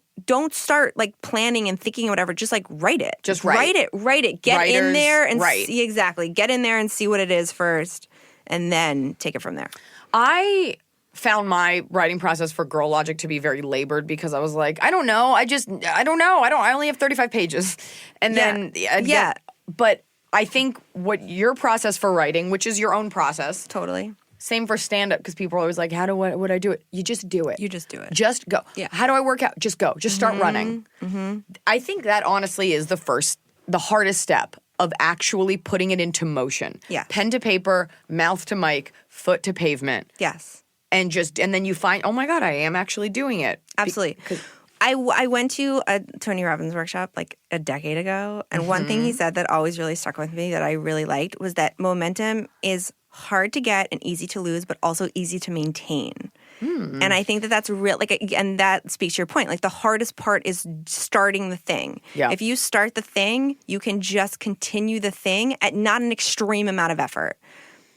start like planning and thinking or whatever. Just like write it. Just write it. Get in there and see exactly. Get in there and see what it is first, and then take it from there. I found my writing process for Girl Logic to be very labored because I was like, I don't know. I don't know. I only have 35 pages, and then But I think what your process for writing, which is your own process, Totally. Same for stand-up, because people are always like, what would I do it? You just do it. You just do it. Just go. Yeah. How do I work out? Just go. Just start running. Mm-hmm. I think that honestly is the hardest step of actually putting it into motion. Yeah. Pen to paper, mouth to mic, foot to pavement. Yes. And then you find, oh my God, I am actually doing it. Absolutely. I went to a Tony Robbins workshop like a decade ago, and one thing he said that always really stuck with me that I really liked was that momentum is hard to get and easy to lose, but also easy to maintain. And I think that that's real. Like, and that speaks to your point. Like, the hardest part is starting the thing. Yeah. If you start the thing, you can just continue the thing at not an extreme amount of effort.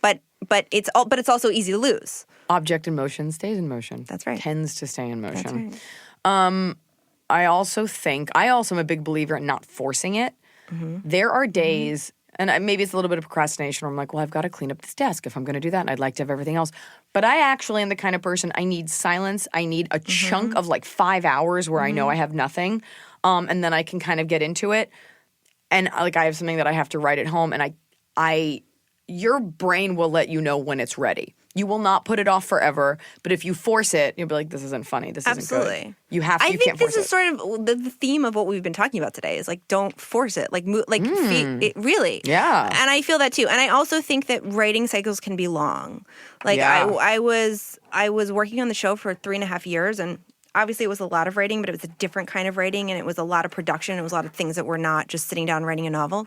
But it's also easy to lose. Object in motion stays in motion. That's right. Tends to stay in motion. That's right. I also am a big believer in not forcing it. There are days, and maybe it's a little bit of procrastination where I'm like, well, I've got to clean up this desk if I'm going to do that, and I'd like to have everything else. But I actually am the kind of person, I need silence. I need a chunk of like 5 hours where I know I have nothing, and then I can kind of get into it. And like I have something that I have to write at home, and your brain will let you know when it's ready. You will not put it off forever, but if you force it, you'll be like, this isn't funny. This isn't good. You have to. I You think can't force this is sort of the theme of what we've been talking about today is like, don't force it. Like, it really. Yeah. And I feel that too. And I also think that writing cycles can be long. Like I was working on the show for 3.5 years, and obviously it was a lot of writing, but it was a different kind of writing, and it was a lot of production. It was a lot of things that were not just sitting down writing a novel.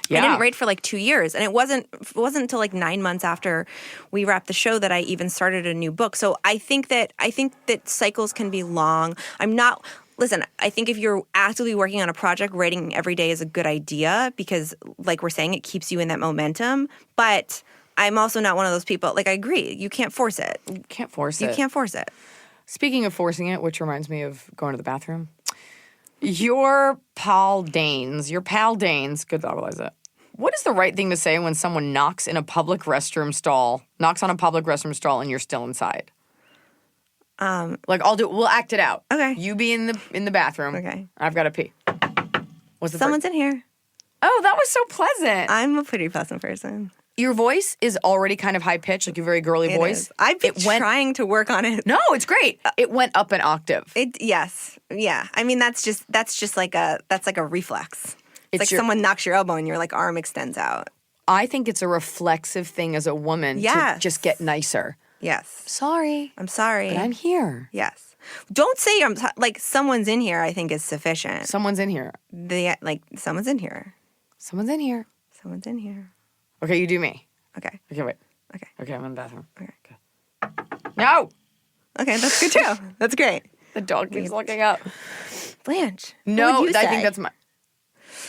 Yeah. I didn't write for like 2 years, and it wasn't until like 9 months after we wrapped the show that I even started a new book. So I think that cycles can be long. Listen, I think if you're actively working on a project, writing every day is a good idea because, like we're saying, it keeps you in that momentum. But I'm also not one of those people. Like, I agree, you can't force it. You can't force You it. can't force it. Speaking of forcing it, which reminds me of going to the bathroom, your pal Danes, good job, Iliza. What is the right thing to say when someone knocks on a public restroom stall, and you're still inside? We'll act it out. Okay. You be in the bathroom. Okay. I've got to pee. What's the Someone's in here. Oh, that was so pleasant. I'm a pretty pleasant person. Your voice is already kind of high pitched, like your very girly voice. Is. I've been trying to work on it. No, it's great. It went up an octave. Yes. Yeah. I mean, that's just like a reflex. It's like someone knocks your elbow and your like arm extends out. I think it's a reflexive thing as a woman to just get nicer. Yes. Sorry. I'm sorry. But I'm here. Yes. Don't say like someone's in here, I think is sufficient. Someone's in here. Someone's in here. Someone's in here. Someone's in here. Okay, you do me. Okay. Okay, wait. Okay. Okay, I'm in the bathroom. Okay. No! Okay, that's good too. That's great. The dog keeps looking up. Blanche. No, what would you I say? think that's my...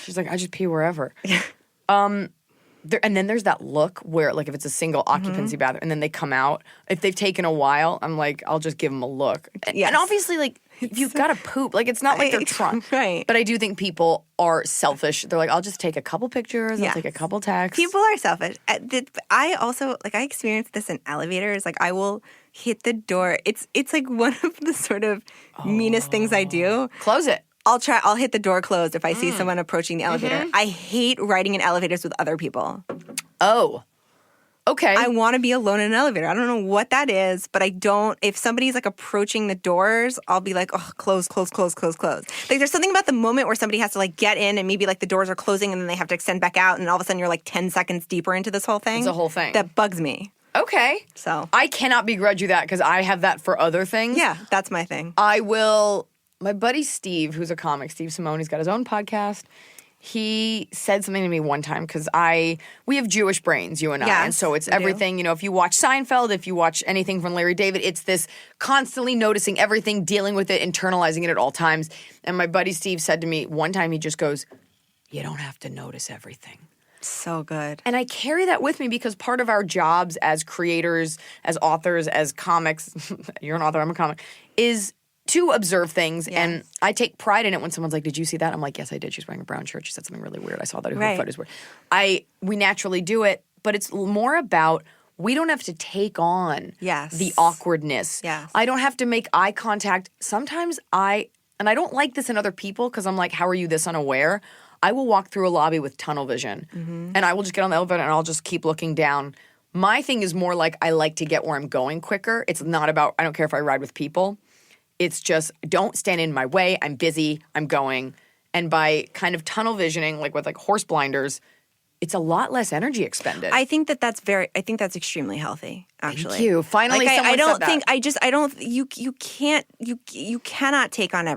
She's like, I just pee wherever. And then there's that look where, like, if it's a single occupancy bathroom and then they come out, if they've taken a while, I'm like, I'll just give them a look. Yes. And obviously, like, if you've got to poop, like, it's not like they're trying. Right. But I do think people are selfish. They're like, I'll just take a couple pictures. I'll take a couple texts. People are selfish. I also, like, I experienced this in elevators. Like, I will hit the door. It's like one of the sort of meanest things I do. Close it. I'll hit the door closed if I see someone approaching the elevator. I hate riding in elevators with other people. Oh. Okay. I want to be alone in an elevator. I don't know what that is, but I don't. If somebody's like approaching the doors, I'll be like, oh, close. Like there's something about the moment where somebody has to like get in and maybe like the doors are closing and then they have to extend back out and all of a sudden you're like 10 seconds deeper into this whole thing. It's a whole thing. That bugs me. Okay. So I cannot begrudge you that because I have that for other things. Yeah, that's my thing. My buddy Steve, who's a comic, Steve Simone, he's got his own podcast. He said something to me one time because we have Jewish brains, you and I. Yes, and so it's we everything, you know, if you watch Seinfeld, if you watch anything from Larry David, it's this constantly noticing everything, dealing with it, internalizing it at all times. And my buddy Steve said to me one time, he just goes, you don't have to notice everything. So good. And I carry that with me because part of our jobs as creators, as authors, as comics, you're an author, I'm a comic, is to observe things. Yes. And I take pride in it when someone's like, did you see that? I'm like, yes, I did. She's wearing a brown shirt. She said something really weird. I saw that. Her foot is weird. We naturally do it, but it's more about we don't have to take on the awkwardness. Yes. I don't have to make eye contact. Sometimes and I don't like this in other people because I'm like, how are you this unaware? I will walk through a lobby with tunnel vision and I will just get on the elevator and I'll just keep looking down. My thing is more like I like to get where I'm going quicker. It's not about, I don't care if I ride with people. It's just don't stand in my way. I'm busy. I'm going. And by kind of tunnel visioning, like with like horse blinders, it's a lot less energy expended. I think that's extremely healthy, actually. Thank you. Finally, like, someone I don't said that. think, you cannot take on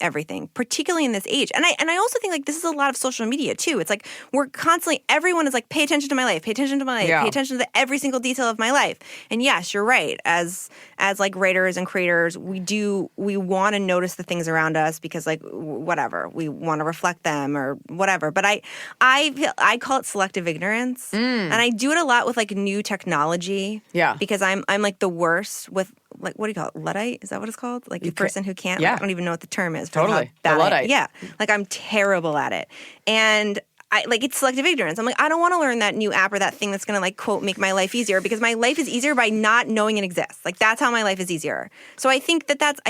everything, particularly in this age. And I also think like this is a lot of social media too. It's like we're constantly, everyone is like, pay attention to my life, pay attention to my life, Yeah. pay attention to every single detail of my life. And yes, you're right. As like writers and creators, we want to notice the things around us because like whatever, we want to reflect them or whatever. But I call it selective ignorance. And I do it a lot with like new technology. Yeah. Because I'm like the worst with like, what do you call it? Luddite? Is that what it's called? Like the person who can't, yeah. I don't even know what the term is. for how Totally. bad The Luddite. Yeah. Like I'm terrible at it. And it's selective ignorance. I'm like, I don't want to learn that new app or that thing that's going to like, quote, make my life easier because my life is easier by not knowing it exists. Like that's how my life is easier. So I think that's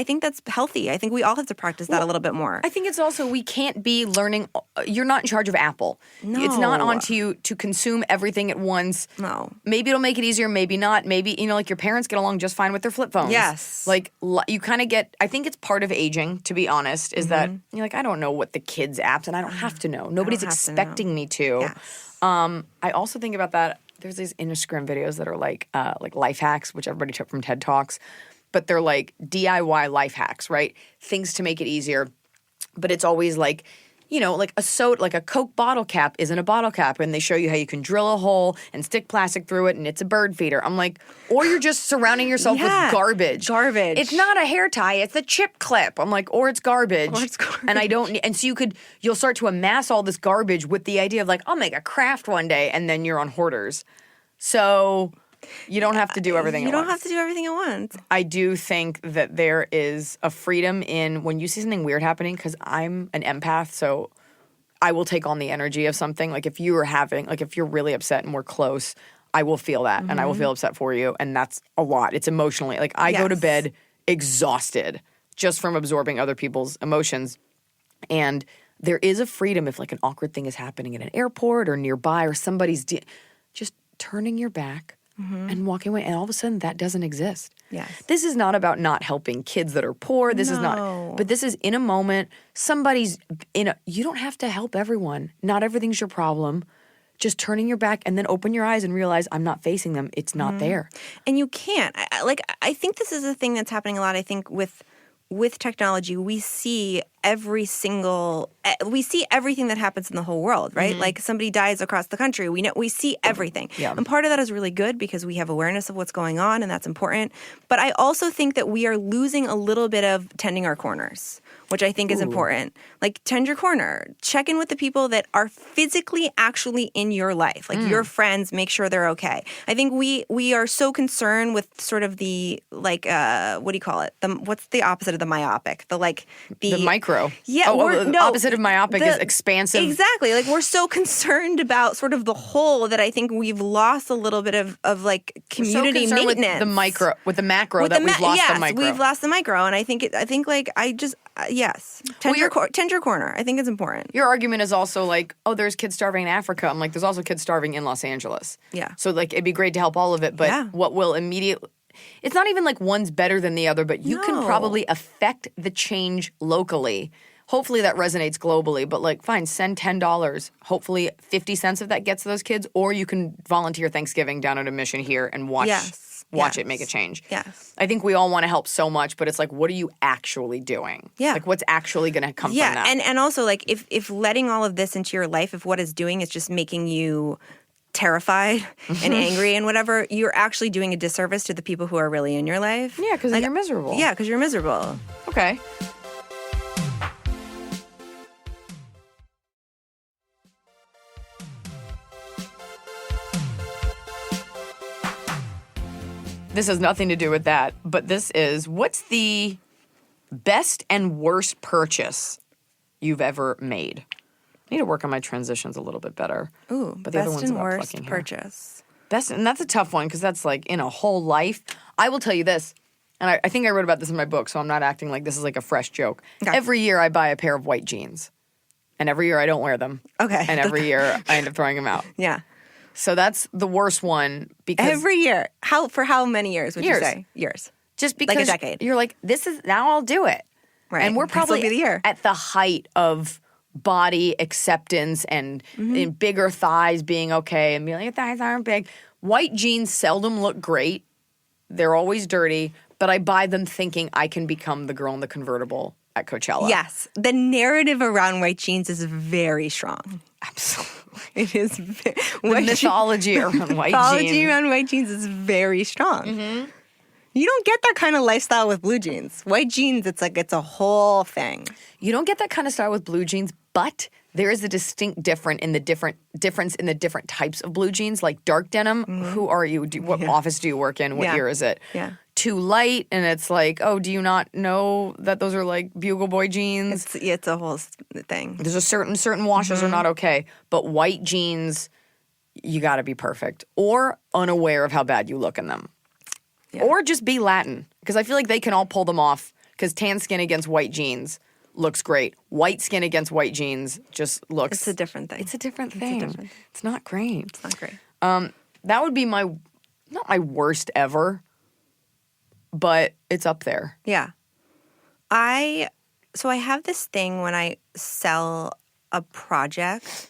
healthy. I think we all have to practice that a little bit more. I think it's also, we can't be learning. You're not in charge of Apple. No. It's not on to you to consume everything at once. No. Maybe it'll make it easier, maybe not. Maybe, like your parents get along just fine with their flip phones. Yes. Like you kind of get, I think it's part of aging, to be honest, is that you're like, I don't know what the kids' apps, and I don't have to know. Nobody's have to know. expecting me to. Yes. I also think about that. There's these Instagram videos that are like life hacks, which everybody took from TED Talks, but they're like DIY life hacks, right? Things to make it easier. But it's always like, like a Coke bottle cap isn't a bottle cap, and they show you how you can drill a hole and stick plastic through it, and it's a bird feeder. I'm like, or you're just surrounding yourself with garbage. Garbage. It's not a hair tie, it's a chip clip. I'm like, or it's garbage. And and so you'll start to amass all this garbage with the idea of like, I'll make a craft one day, and then you're on Hoarders. So you don't have to do everything at once. You don't have to do everything at once. I do think that there is a freedom in when you see something weird happening, because I'm an empath, so I will take on the energy of something. Like if you're really upset and we're close, I will feel that and I will feel upset for you. And that's a lot. It's emotionally. Like I go to bed exhausted just from absorbing other people's emotions. And there is a freedom if like an awkward thing is happening at an airport or nearby or somebody's just turning your back and walking away, and all of a sudden that doesn't exist. Yes. This is not about not helping kids that are poor. This is not, but this is in a moment, you don't have to help everyone. Not everything's your problem. Just turning your back and then open your eyes and realize I'm not facing them. It's not there. And you can't. I think this is a thing that's happening a lot. I think with technology, we see everything that happens in the whole world, right? Like somebody dies across the country. We see everything. Yeah. And part of that is really good because we have awareness of what's going on, and that's important. But I also think that we are losing a little bit of tending our corners, which I think is important. Like tend your corner. Check in with the people that are physically actually in your life. Like your friends, make sure they're okay. I think we are so concerned with sort of the what do you call it? What's the opposite of the myopic? The micro. Yeah. The opposite of myopic is expansive. Exactly. Like we're so concerned about sort of the whole that I think we've lost a little bit of like community so maintenance. With the macro we've lost the micro. We've lost the micro, and I think yes, tend your corner. I think it's important. Your argument is also like, oh, there's kids starving in Africa. I'm like, there's also kids starving in Los Angeles. Yeah. So like, it'd be great to help all of it, but what will immediately? It's not even like one's better than the other, but you can probably affect the change locally. Hopefully that resonates globally, but like, fine, send $10. Hopefully 50 cents of that gets to those kids, or you can volunteer Thanksgiving down at a mission here and watch it make a change. Yes. I think we all want to help so much, but it's like, what are you actually doing? Yeah. Like, what's actually going to come from that? And also, like, if letting all of this into your life, if what it's doing is just making you terrified and angry and whatever, you're actually doing a disservice to the people who are really in your life. Yeah, because you're miserable. Yeah, because you're miserable. Okay. This has nothing to do with that, but this is, what's the best and worst purchase you've ever made? I need to work on my transitions a little bit better. Ooh, but the other best one's and about worst plucking hair. purchase. Best, and that's a tough one because that's like in a whole life. I will tell you this, and I think I wrote about this in my book, so I'm not acting like this is like a fresh joke. Okay. Every year I buy a pair of white jeans, and every year I don't wear them. Okay. And every year I end up throwing them out. Yeah. So that's the worst one because Every year. For how many years would you Years. say? Years. just because like a decade. You're like, this is now I'll do it. Right. And we're This'll probably be the year. at the height of body acceptance and bigger thighs being okay and being like, your thighs aren't big. White jeans seldom look great. They're always dirty, but I buy them thinking I can become the girl in the convertible at Coachella. Yes. The narrative around white jeans is very strong. Absolutely. It is. The mythology around white mythology jeans. around white jeans is very strong. You don't get that kind of lifestyle with blue jeans. White jeans, it's a whole thing. You don't get that kind of style with blue jeans, but there is a distinct difference in the different types of blue jeans. Like dark denim, who are you? What office do you work in? What year is it? Yeah. Too light, and it's like, oh, do you not know that those are like Bugle Boy jeans? It's a whole thing. There's a certain washes are not okay, but white jeans, you got to be perfect or unaware of how bad you look in them. Yeah. Or just be Latin, because I feel like they can all pull them off, because tan skin against white jeans looks great. White skin against white jeans just looks... It's a different thing. It's a different thing. It's not great. It's not great. That would be not my worst ever, but it's up there. Yeah. So I have this thing when I sell a project,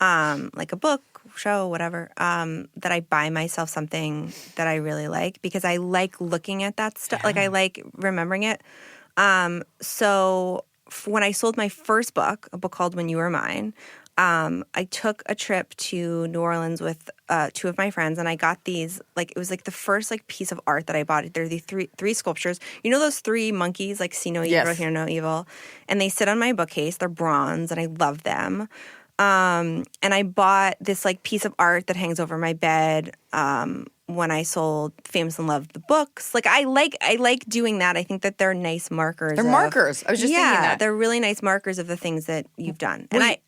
like a book, show, whatever, that I buy myself something that I really like because I like looking at that stuff. Like I like remembering it. So when I sold my first book, a book called When You Were Mine, I took a trip to New Orleans with two of my friends, and I got these, like, it was like the first like piece of art that I bought. There are these three sculptures. You know those three monkeys, like see no evil, hear no evil? And they sit on my bookcase. They're bronze, and I love them. And I bought this like piece of art that hangs over my bed when I sold Famous and Loved the books. Like I like doing that. I think that they're nice markers. They're markers. I was just thinking that. They're really nice markers of the things that you've done. Well, And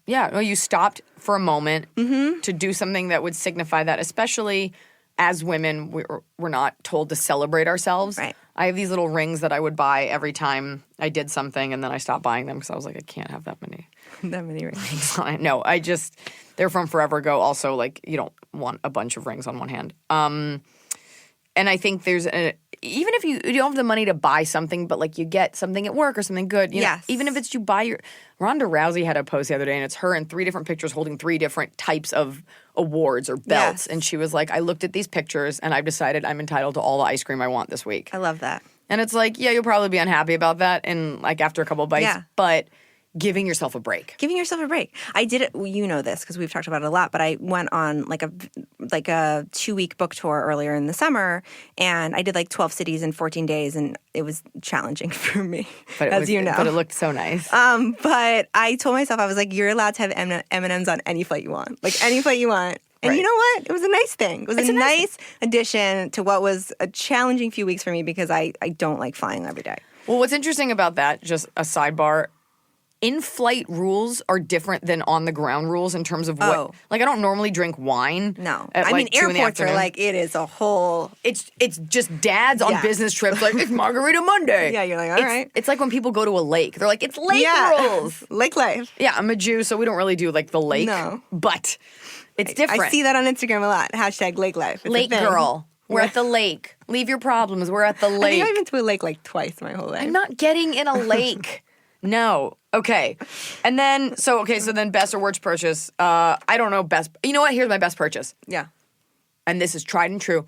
Yeah, well, you stopped for a moment to do something that would signify that, especially as women, we're not told to celebrate ourselves. Right. I have these little rings that I would buy every time I did something, and then I stopped buying them because I was like, I can't have that many. that many rings. No, they're from forever ago. Also, like, you don't want a bunch of rings on one hand. And I think even if you don't have the money to buy something, but like you get something at work or something good, you know, even if it's you buy Ronda Rousey had a post the other day, and it's her in 3 different pictures holding 3 different types of awards or belts. And she was like, I looked at these pictures and I've decided I'm entitled to all the ice cream I want this week. I love that. And it's like, yeah, you'll probably be unhappy about that and like after a couple of bites, but giving yourself a break. Giving yourself a break. I did it. You know this because we've talked about it a lot. But I went on like a 2-week book tour earlier in the summer, and I did like 12 cities in 14 days, and it was challenging for me, you know. But it looked so nice. But I told myself, I was like, you're allowed to have M&Ms on any flight you want, like any flight you want. And you know what? It was a nice thing. It was a nice addition to what was a challenging few weeks for me because I don't like flying every day. Well, what's interesting about that, just a sidebar, in-flight rules are different than on-the-ground rules in terms of what... Like, I don't normally drink wine. No. I mean, airports are like, it is a whole... It's just dads on business trips like, it's Margarita Monday. Yeah, you're like, all right. It's like when people go to a lake. They're like, it's lake rules. Lake life. Yeah, I'm a Jew, so we don't really do, like, the lake. No. But it's different. I see that on Instagram a lot. # lake life. It's lake girl. We're at the lake. Leave your problems. We're at the lake. I think I've been to a lake like twice my whole life. I'm not getting in a lake. No. Okay. And then, so then best or worst purchase. I don't know best. You know what? Here's my best purchase. Yeah. And this is tried and true.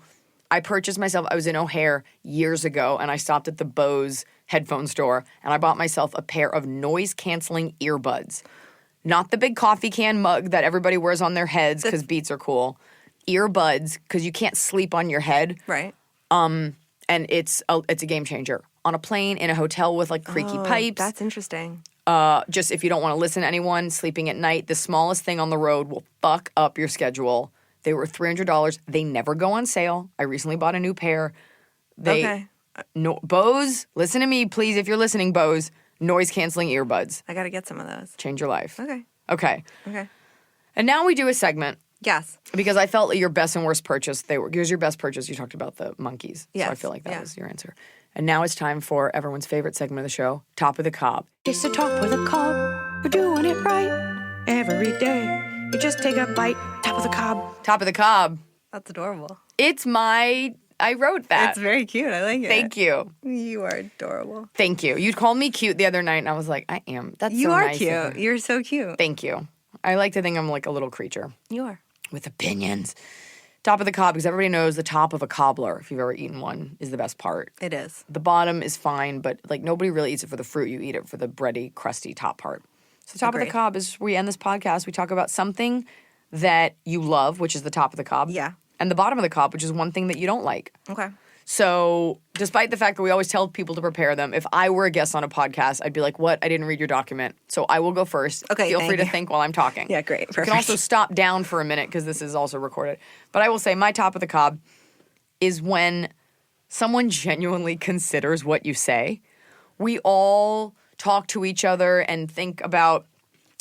I purchased myself, I was in O'Hare years ago, and I stopped at the Bose headphone store, and I bought myself a pair of noise-canceling earbuds. Not the big coffee can mug that everybody wears on their heads because Beats are cool. Earbuds, because you can't sleep on your head. Right. And it's a game changer. On a plane, in a hotel with like creaky pipes. That's interesting. Just if you don't want to listen to anyone, sleeping at night, the smallest thing on the road will fuck up your schedule. They were $300. They never go on sale. I recently bought a new pair. Bose, listen to me, please, if you're listening, Bose. Noise-canceling earbuds. I got to get some of those. Change your life. Okay. And now we do a segment. Yes. Because I felt your best and worst purchase, here's your best purchase. You talked about the monkeys. Yes. So I feel like that was your answer. And now it's time for everyone's favorite segment of the show, Top of the Cob. It's the top of the cob. We're doing it right every day. You just take a bite. Top of the cob. Top of the Cob. That's adorable. I wrote that. It's very cute. I like it. Thank you. You are adorable. Thank you. You called me cute the other night, and I was like, I am. That's you so are nice. cute. You're so cute. Thank you. I like to think I'm like a little creature. You are. With opinions. Top of the cob, because everybody knows the top of a cobbler, if you've ever eaten one, is the best part. It is. The bottom is fine, but like nobody really eats it for the fruit. You eat it for the bready, crusty top part. So top of the Agreed. cob is where we end this podcast. We talk about something that you love, which is the top of the cob. Yeah. And the bottom of the cob, which is one thing that you don't like. Okay. So despite the fact that we always tell people to prepare them, if I were a guest on a podcast, I'd be like, what? I didn't read your document. So I will go first. Okay, Feel thank free to you. think while I'm talking. Yeah, great. You can Perfect. also stop down for a minute because this is also recorded. But I will say my top of the cob is when someone genuinely considers what you say. We all talk to each other and think about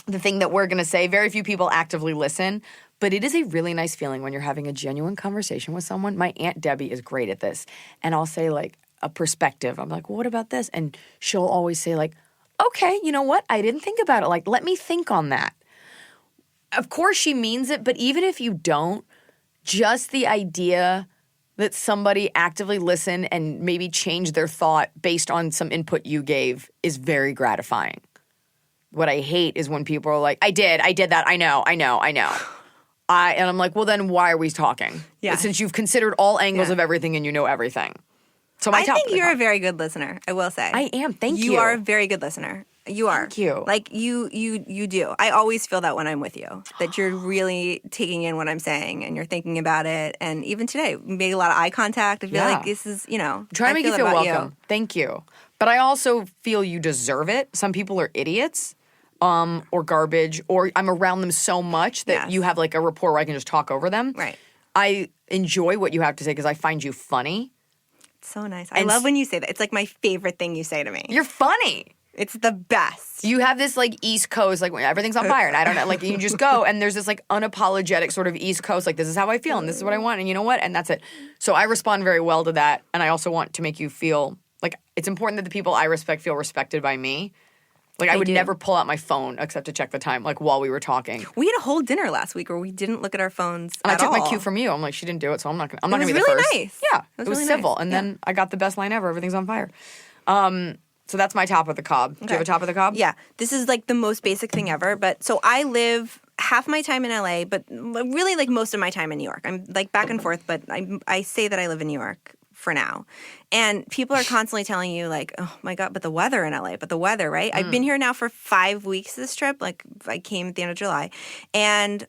the thing that we're going to say. Very few people actively listen. But it is a really nice feeling when you're having a genuine conversation with someone. My Aunt Debbie is great at this. And I'll say like a perspective. I'm like, well, what about this? And she'll always say like, okay, you know what? I didn't think about it. Like, let me think on that. Of course she means it, but even if you don't, just the idea that somebody actively listened and maybe changed their thought based on some input you gave is very gratifying. What I hate is when people are like, I did that. I know. And I'm like, well, then why are we talking? Yeah. Since you've considered all angles of everything and you know everything. So I think you're a very good listener, I will say. I am. Thank you. You are a very good listener. You are. Thank you. Like, you do. I always feel that when I'm with you, that you're really taking in what I'm saying and you're thinking about it. And even today, we made a lot of eye contact. I feel like this is, Trying to make you it feel about welcome. Thank you. But I also feel you deserve it. Some people are idiots. Or garbage, or I'm around them so much that you have like a rapport where I can just talk over them. Right. I enjoy what you have to say because I find you funny. It's so nice. I love when you say that. It's like my favorite thing you say to me. You're funny. It's the best. You have this like East Coast, like when everything's on fire, and I don't know, like you just go, and there's this like unapologetic sort of East Coast, like this is how I feel, and this is what I want, and you know what, and that's it. So I respond very well to that, and I also want to make you feel like it's important that the people I respect feel respected by me. Like, I would never pull out my phone except to check the time, like, while we were talking. We had a whole dinner last week where we didn't look at our phones and at I took all. my cue from you. I'm like, she didn't do it, so I'm not gonna be the really first. nice. Yeah, It was was really civil. nice. And then I got the best line ever. Everything's on fire. So that's my top of the cob. Do you have a top of the cob? Yeah. This is like the most basic thing ever. But so I live half my time in LA, but really like most of my time in New York. I'm like back and forth, but I say that I live in New York for now. And people are constantly telling you like, oh my God, but the weather in LA, but the weather, right? I've been here now for 5 weeks this trip. Like I came at the end of July. And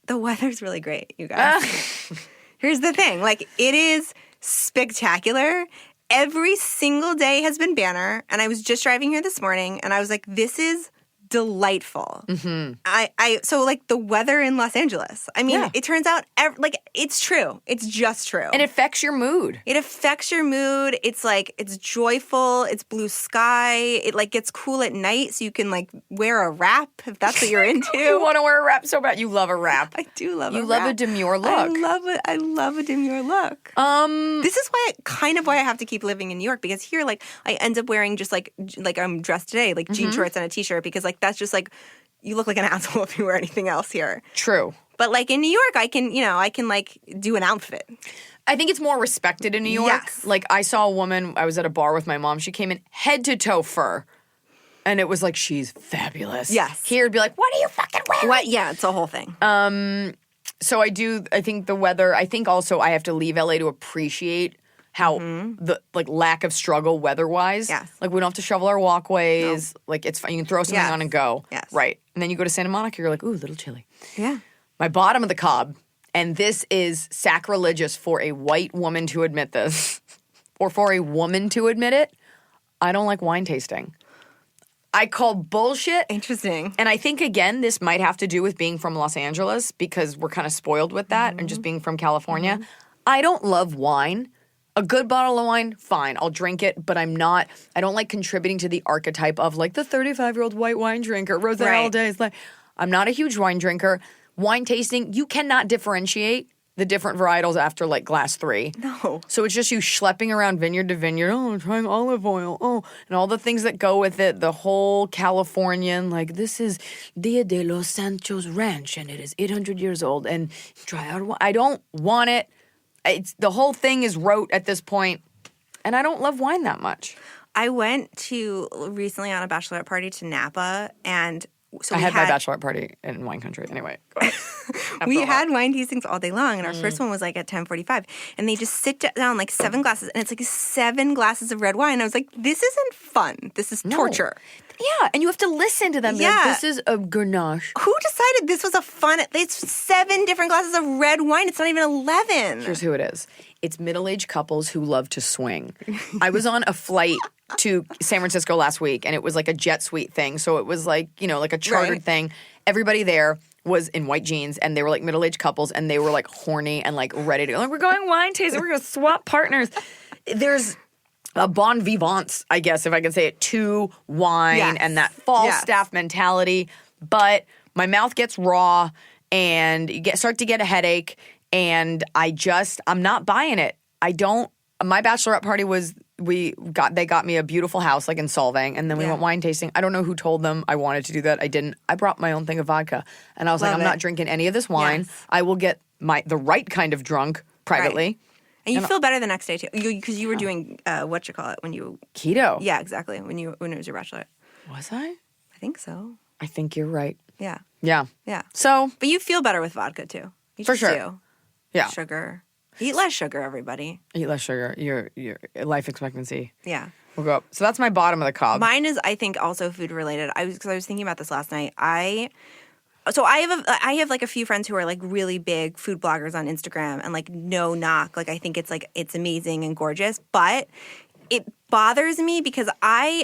the weather's really great, you guys. Here's the thing. Like it is spectacular. Every single day has been banner. And I was just driving here this morning and I was like, this is delightful. Mm-hmm. So like the weather in Los Angeles. I mean, it turns out like it's true. It's just true. And it affects your mood. It affects your mood. It's like it's joyful. It's blue sky. It like gets cool at night, so you can like wear a wrap if that's what you're into. You want to wear a wrap so bad. You love a wrap. I do love. You a love wrap. a demure look. I love a demure look. This is why I have to keep living in New York, because here like I end up wearing just like I'm dressed today, like jean shorts and a t-shirt, because like that's just like you look like an asshole if you wear anything else here. True. But like in New York, I can like do an outfit. I think it's more respected in New York. Yes. Like I saw a woman, I was at a bar with my mom. She came in head to toe fur. And it was like, she's fabulous. Yes. Here it'd be like, what are you fucking wearing? What? Yeah, it's a whole thing. So I think the weather, I think also I have to leave LA to appreciate how the like lack of struggle weather-wise. Yes. Like we don't have to shovel our walkways. No. Like it's fine. You can throw something on and go. Yes. Right. And then you go to Santa Monica, you're like, ooh, a little chilly. Yeah. My bottom of the cob, and this is sacrilegious for a white woman to admit this, or for a woman to admit it, I don't like wine tasting. I call bullshit. Interesting. And I think, again, this might have to do with being from Los Angeles, because we're kind of spoiled with that, and just being from California. I don't love wine. A good bottle of wine, fine, I'll drink it, but I don't like contributing to the archetype of like the 35-year-old white wine drinker, rosé all day. It's like, I'm not a huge wine drinker. Wine tasting, you cannot differentiate the different varietals after like glass 3. No. So it's just you schlepping around vineyard to vineyard. Oh, I'm trying olive oil. Oh, and all the things that go with it. The whole Californian, like this is Dia de los Santos Ranch, and it is 800 years old. And try out. I don't want it. The whole thing is rote at this point, and I don't love wine that much. I went recently on a bachelorette party to Napa, and I had my bachelorette party in wine country. Anyway, go ahead. We had wine tastings all day long, and our first one was like at 10:45, and they just sit down like 7 glasses, and it's like 7 glasses of red wine. I was like, this isn't fun. This is torture. Yeah, and you have to listen to them. Yeah. Like, this is a Grenache. Who decided this was a fun? It's 7 different glasses of red wine. It's not even 11. Here's who it is. It's middle-aged couples who love to swing. I was on a flight to San Francisco last week, and it was like a jet suite thing. So it was like, like a chartered thing. Everybody there was in white jeans, and they were like middle-aged couples, and they were like horny and like ready to go. Like, we're going wine tasting. We're going to swap partners. There's a bon vivance, I guess, if I can say it, to wine and that Falstaff mentality. But my mouth gets raw, and you start to get a headache, and I'm not buying it. My bachelorette party was, they got me a beautiful house like in Solvang, and then we went wine tasting. I don't know who told them I wanted to do that. I didn't. I brought my own thing of vodka, and I was like, I'm not drinking any of this wine. Yes. I will get the right kind of drunk privately. Right. And you feel better the next day too, because you were doing when you keto. Yeah, exactly. When it was your bachelorette. Was I? I think so. I think you're right. Yeah. Yeah. Yeah. So, but you feel better with vodka too. You for just sure. do. Yeah. Sugar. Eat less sugar, everybody. Eat less sugar. Your life expectancy Yeah. will go up. So that's my bottom of the cob. Mine is, I think, also food related. I was thinking about this last night. I have like a few friends who are like really big food bloggers on Instagram, and like no knock, like I think it's amazing and gorgeous, but it bothers me because I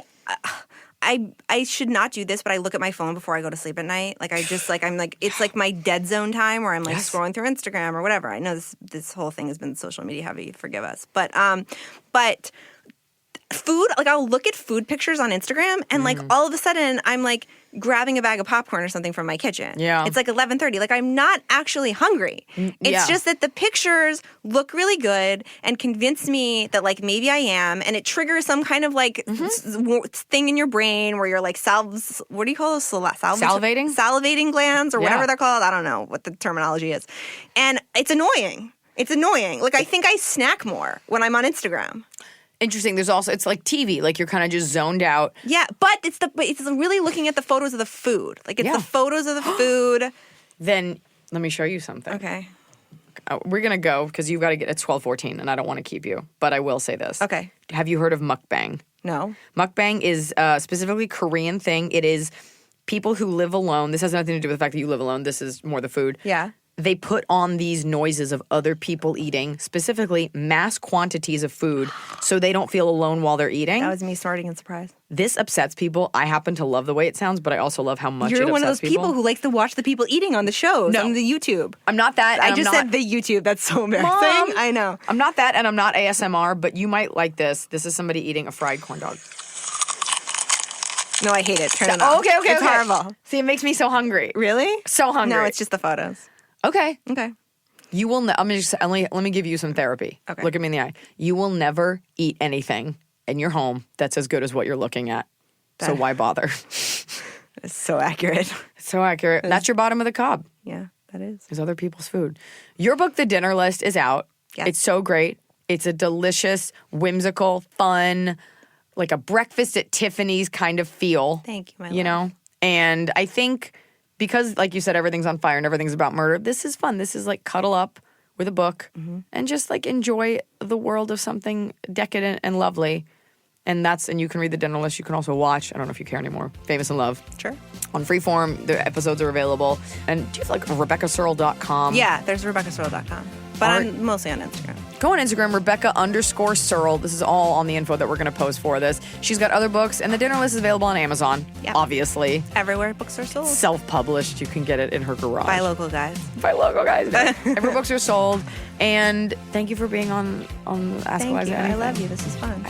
should not do this, but I look at my phone before I go to sleep at night. Like it's like my dead zone time where I'm like scrolling through Instagram or whatever. I know this whole thing has been social media heavy, forgive us. But food, like I'll look at food pictures on Instagram, and like all of a sudden I'm like grabbing a bag of popcorn or something from my kitchen. Yeah. It's like 11:30. Like I'm not actually hungry. It's just that the pictures look really good and convince me that like maybe I am, and it triggers some kind of like thing in your brain where you're like what do you call those? Salivating? Salivating glands or whatever they're called. I don't know what the terminology is. And it's annoying. It's annoying. Like I think I snack more when I'm on Instagram. Interesting. There's also, it's like TV. Like you're kind of just zoned out. Yeah, but it's really looking at the photos of the food. Like it's the photos of the food. Then let me show you something. Okay. We're going to go because you've got to get at 12:14 and I don't want to keep you. But I will say this. Okay. Have you heard of mukbang? No. Mukbang is a specifically Korean thing. It is people who live alone. This has nothing to do with the fact that you live alone. This is more the food. Yeah. They put on these noises of other people eating, specifically mass quantities of food, so they don't feel alone while they're eating. That was me snorting in surprise. This upsets people. I happen to love the way it sounds, but I also love how much You're it upsets one of those people who likes to watch the people eating on the shows on the YouTube. I'm not that. I just said the YouTube. That's so embarrassing. Mom, I know. I'm not that, and I'm not ASMR, but you might like this. This is somebody eating a fried corn dog. No, I hate it. Turn it off. Okay. It's horrible. See, it makes me so hungry. Really? So hungry. No, it's just the photos. Okay. Okay. You will. Let me give you some therapy. Okay. Look at me in the eye. You will never eat anything in your home that's as good as what you're looking at. So why bother? It's so accurate. So accurate. That's your bottom of the cob. Yeah, that is. Is other people's food. Your book, The Dinner List, is out. Yes. It's so great. It's a delicious, whimsical, fun, like a breakfast at Tiffany's kind of feel. Thank you, my You love. know? And I think because, like you said, everything's on fire and everything's about murder, this is fun. This is like cuddle up with a book and just like enjoy the world of something decadent and lovely. And you can read The Dinner List. You can also watch, I don't know if you care anymore, Famous in Love. Sure. On Freeform, the episodes are available. And do you have like RebeccaSerle.com? Yeah, there's RebeccaSerle.com. But I'm mostly on Instagram. Go on Instagram, Rebecca_Serle. This is all on the info that we're going to post for this. She's got other books, and The Dinner List is available on Amazon, obviously. Everywhere books are sold. Self-published. You can get it in her garage. Buy local, guys. Buy local, guys. Every books are sold. And thank you for being on Ask Thank Iliza you. I Anything. love you. This is fun.